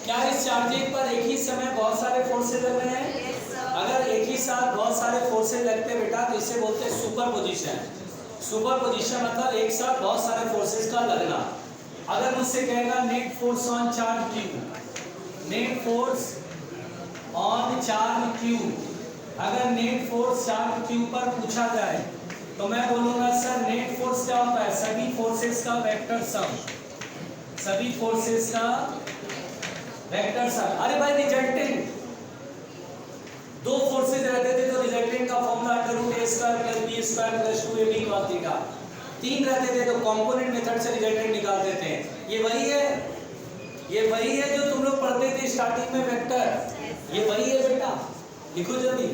A: क्या इस चार्जिंग पर एक ही समय बहुत सारे फोर्सेज लग रहे हैं? अगर एक ही साथ बहुत सारे फोर्सेज लगते हैं बेटा तो इसे बोलते हैं सुपरपोजिशन। सुपरपोजिशन मतलब एक साथ बहुत सारे फोर्सेज का लगना। अगर मुझसे कहेगा net force on charge Q, net force on charge Q, अगर नेट फोर्स चार्ज क्यू पर पूछा जाए तो मैं बोलूंगा सर नेट फोर्स क्या होता है? सभी फोर्सेस का वेक्टर सम, सभी फोर्सेस का वेक्टर सम। अरे भाई रिजल्टेंट, दो फोर्सेस रहते थे तो रिजल्टेंट का formula √a² + b² + 2ab cos theta, तीन रहते थे तो कंपोनेंट मेथड से रिजल्टेंट निकालते थे। ये वही है, ये वही है जो तुम लोग पढ़ते थे स्टार्टिंग में वेक्टर, ये वही है बेटा, लिखो जल्दी।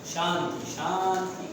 A: शांति शांति।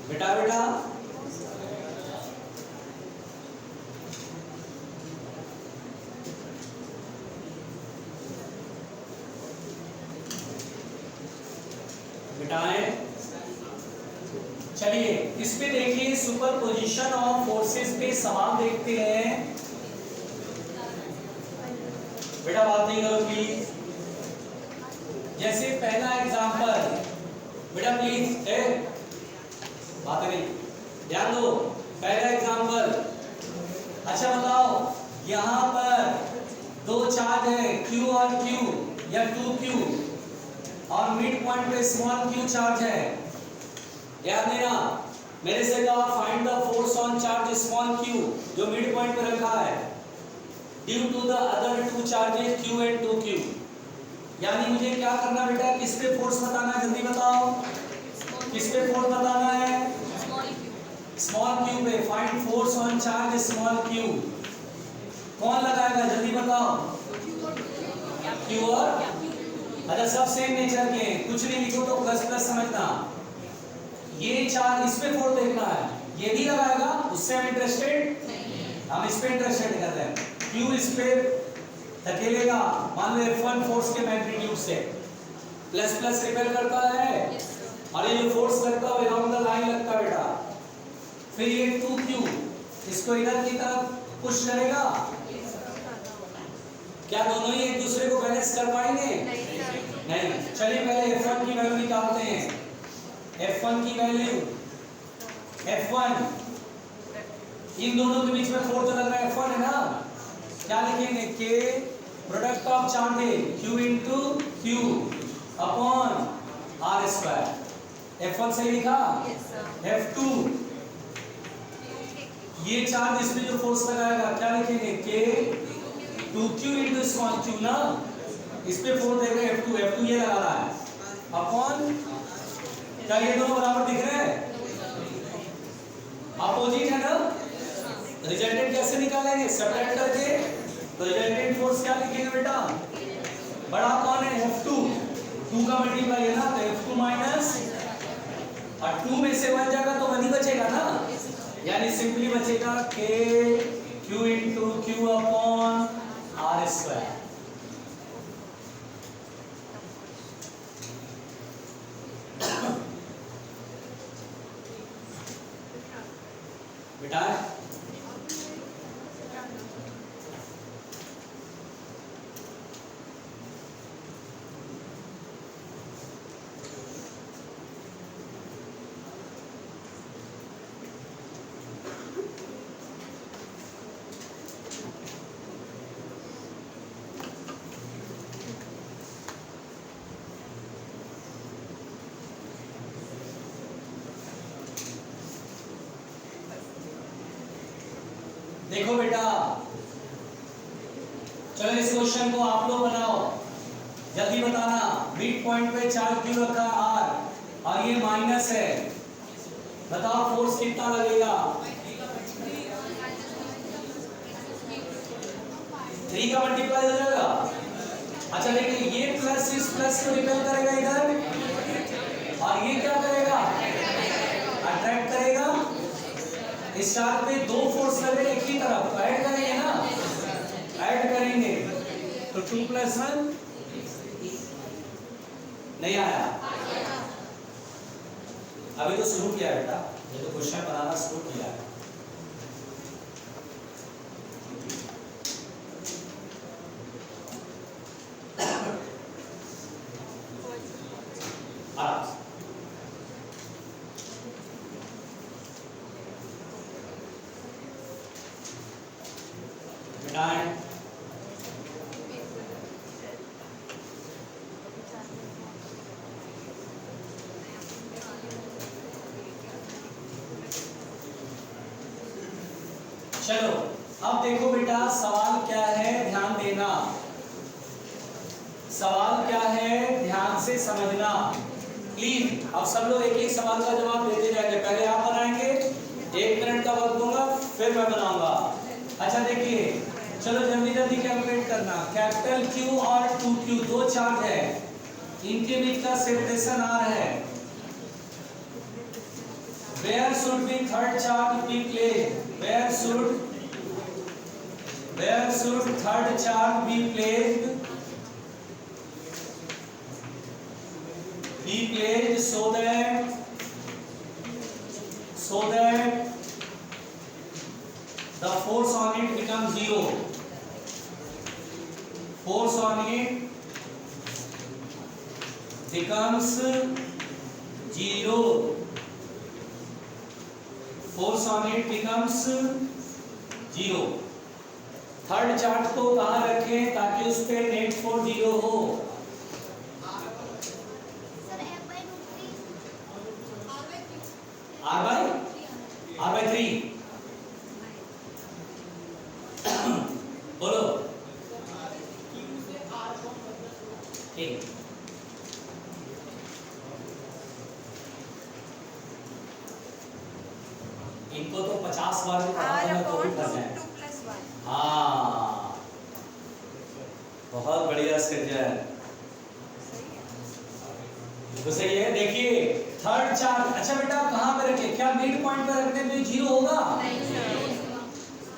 A: बेटा बेटा बेटाएं, चलिए इस पे देखिए सुपरपोजिशन ऑफ फोर्सेस पे सवाल देखते हैं। बेटा बात नहीं करो प्लीज। जैसे पहला एग्जांपल, बेटा प्लीज बात नहीं, ध्यान दो। पहला एग्जांपल, अच्छा बताओ यहां पर दो चार्ज है Q और Q या 2Q और मिड पॉइंट पे स्मॉल q चार्ज है। याद देना मेरे से कहा find the force on charge small q जो मिड पॉइंट पे रखा है due to the other two charges q and 2q। यानी मुझे क्या करना बेटा, किस पे फोर्स बताना है, जल्दी बताओ किस पे फोर्स बताना है? स्मॉल q पे। Find force on charge small q, कौन लगाएगा जल्दी बताओ? q और अच्छा सब सेम नेचर के, कुछ नहीं लिखो तो प्लस प्लस समझना। ये चार्ज इस पे फोर्स देखना है, ये भी लगाएगा, उससे हम इंटरेस्टेड, हम इस पे इंटरेस्टेड कर रहे हैं। q इस पे धकेलेगा, मान लो F1 फोर्स के मैग्नीट्यूड से प्लस प्लस रिपेल करता है और ये जो फोर्स लगता है अराउंड द लाइन लगता है बेटा। फिर ये 2q इसको इधर की तरफ पुश करेगा, क्या दोनों ही एक दूसरे को बैलेंस कर पाएंगे? नहीं। चलिए पहले F1 की वैल्यू निकालते हैं। F1 की वैल्यू, F1 इन दोनों के बीच में फोर्स जो लग रहा है F1 है ना, क्या लिखेंगे? K product of charges Q into Q upon R²। F1 सही लिखा? F2 ये चार्ज इसमें जो फोर्स लगाएगा क्या लिखेंगे? K 2q into small q ना, इस पे फोर्स देगा F2 ये लगा रहा है अपॉन, क्या ये दोनों बराबर दिख रहे हैं? अपोजिट है ना। रिजल्टेंट कैसे निकालेंगे? सब्ट्रैक्ट करके। तो रिजल्टेंट फोर्स क्या लिखेंगे बेटा? बड़ा कौन है? F2, 2 का मल्टीप्लाई है ना, तो F2 माइनस, और 2 में से 1 जाएगा तो 1 ही बचेगा ना, यानी सिंपली बचेगा K Q into Q upon R²। बेटा देखो बेटा, चलो इस क्वेश्चन को आप लोग बनाओ, जल्दी बताना। मिड पॉइंट पे चार्ज क्यू रखा R और ये माइनस है, बताओ फोर्स कितना लगेगा? 3 का मल्टीप्लाई हो जाएगा। अच्छा देखिए ये प्लस इस प्लस को रिपेल करेगा इधर और ये क्या करेगा अट्रैक्ट करेगा। इस चार्ज पे दो फोर्स लगे एक ही तरफ, ऐड करेंगे ना, ऐड करेंगे तो 2 + 1 नहीं आया। अभी तो शुरू किया बेटा, ये तो क्वेश्चन बनाना शुरू किया है। आराम से बेटा चलो अब देखो बेटा सवाल क्या है, ध्यान देना। सवाल क्या है ध्यान से समझना प्लीज। अब सब लोग एक एक सवाल का जवाब देते जाएंगे, पहले आप बनाएंगे, 1 मिनट का वक्त दूंगा फिर मैं बनाऊंगा। अच्छा देखिए चलो जल्दी जल्दी कैलकुलेट करना। कैपिटल Q और 2Q दो चार्ज है, इनके बीच का सेपरेशन R है। Where should be third charge be placed? Where should third charge be placed? Be placed so that the force on it becomes 0. Force on it becomes 0. Force on it becomes 0. Third charge को कहाँ रखें ताकि उस पे net force 0 हो? R/3 बोलो ठीक। इनको तो 50 बार भी पढ़ा देना तो भी करना है। हाँ बहुत बढ़िया सृजन, तो सही है। देखिए थर्ड चार्ज, अच्छा बेटा कहाँ पे रखे, क्या मिड पॉइंट पे रखने पे 0 होगा?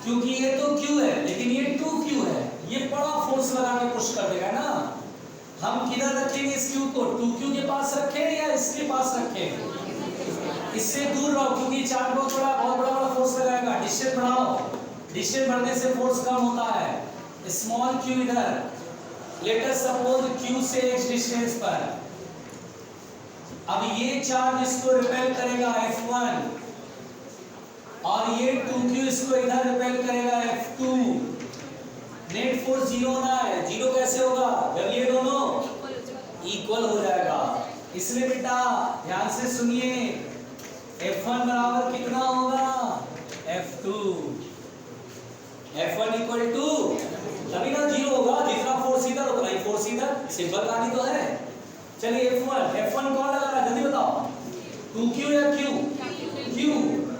A: क्योंकि ये तो Q है लेकिन ये 2Q है, ये बड़ा फोर्स लगा के पुश कर देगा ना। हम किधर रखेंगे इस Q को? 2Q के पास रखें या इसके पास रखें? इससे दूर रहो क्योंकि चार्ज बहुत बड़ा फोर्स लगाएगा। डिस्टेंस बढ़ाओ, डिस्टेंस बढ़ने से फोर्स कम होता है। स्मॉल q इधर, लेट अस सपोज q से x डिस्टेंस पर। अब ये चार्ज इसको रिपेल करेगा F1 और ये 2q इसको इधर रिपेल करेगा F2। नेट फोर्स 0 होना है। 0 कैसे होगा जब ये दोनों इक्वल हो जाएगा। इसलिए बेटा ध्यान से सुनिए, F1 बराबर कितना होगा? F2। F1 इक्वल टू तभी ना 0 होगा, जितना फोर्स इधर उतना ही फोर्स इधर, सिंपल कहानी तो है। चलिए F1 कौन लगा रहा है जल्दी बताओ? 2Q या Q? Q,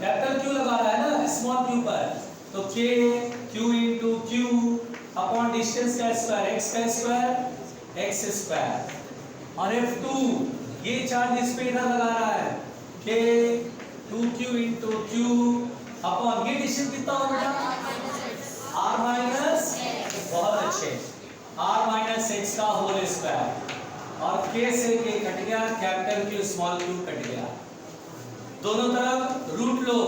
A: कैपिटल Q लगा रहा है ना स्मॉल q पर, तो K Q into Q upon distance का स्क्वायर x स्क्वायर। और F2 ये चार्ज इस पे इधर लगा रहा है, K 2Q into Q upon ये डिस्टेंस कितना होगा बेटा? R माइनस, बहुत अच्छे, R माइनस एक्स का होल स्क्वायर। और K से K कट गया, capital Q small q cut गया। दोनों तरफ रूट लो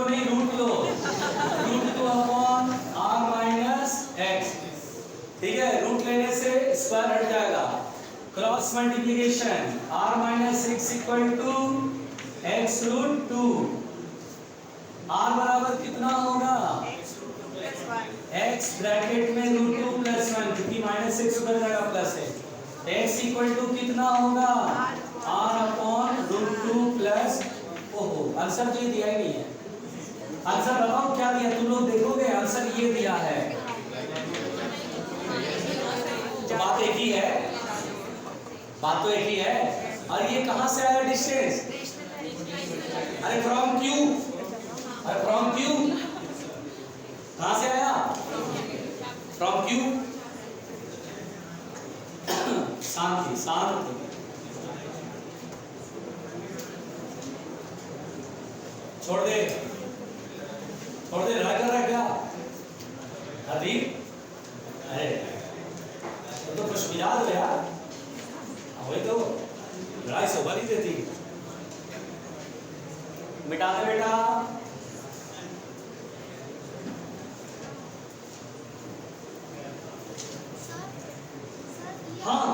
A: नहीं रूट लो, √2 अपॉन R माइनस एक्स। ठीक है, रूट लेने से स्क्वायर हट जाएगा। Cross multiplication R minus x equal to x √2। R बराबर कितना होगा? x ब्रैकेट में √2 + 1 क्योंकि माइनस एक्स उधर जाएगा प्लस है। x इक्वल टू कितना होगा? R अपॉन √2 प्लस, ओहो आंसर तो ये दिया ही नहीं है। आंसर बताओ क्या दिया, तुम लोग देखोगे आंसर ये दिया है। तो बात एक ही है, बात तो एक ही है। और ये कहां से आया डिस्टेंस? अरे फ्रॉम Q, अरे फ्रॉम Q कहां से आया? फ्रॉम क्यू शांति शांति छोड़ दे लड़ाई कर रहा है क्या हरदीप? अरे तो खुश मिजाज हो यार, वही तो लड़ाई शोभा नहीं देती। मिटा दे बेटा। हाँ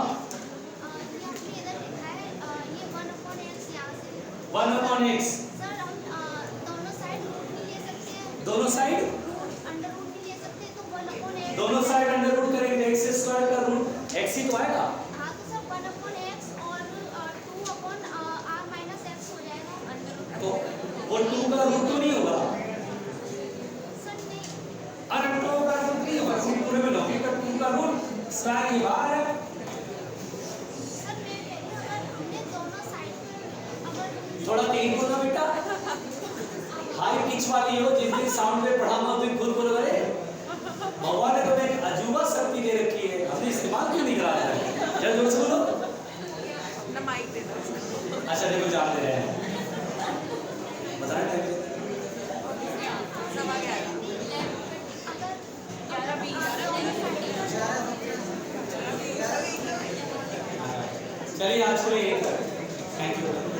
A: 1/x
C: सर हम दोनों साइड रूट भी ले सकते हैं,
A: दोनों साइड
C: अंडर रूट भी ले सकते हैं, तो 1/x
A: दोनों साइड अंडर रूट करेंगे, x स्क्वायर का रूट x ही तो आएगा।
C: हाँ तो सर 1/x और 2/r-x हो जाएगा अंडर रूट।
A: तो वो 2 का रूट तो नहीं होगा?
C: सर नहीं,
A: अरे 2 का रूट नहीं होगा, रूट पूरे में लौकी का 2 का रूट स्क्वायर की बाहर है।
C: सर मैं कह रही हूँ अगर हमने दोनों साइड पे अगर
A: थोड़ा तेज बोलो बेटा, हाई पिच वाली हो, जिस दिन साउंड पे पढ़ाना हो दिन खुद बोलो। अरे भगवान ने तो एक अजूबा शक्ति दे रखी है, हमने इस्तेमाल क्यों नहीं करा है? जल्द जोर से बोलो।
D: अपना माइक दे दो।
A: अच्छा देखो जान दे रहे हैं, बता रहे हैं
D: सब आ गया।
A: चलिए आज के लिए थैंक यू।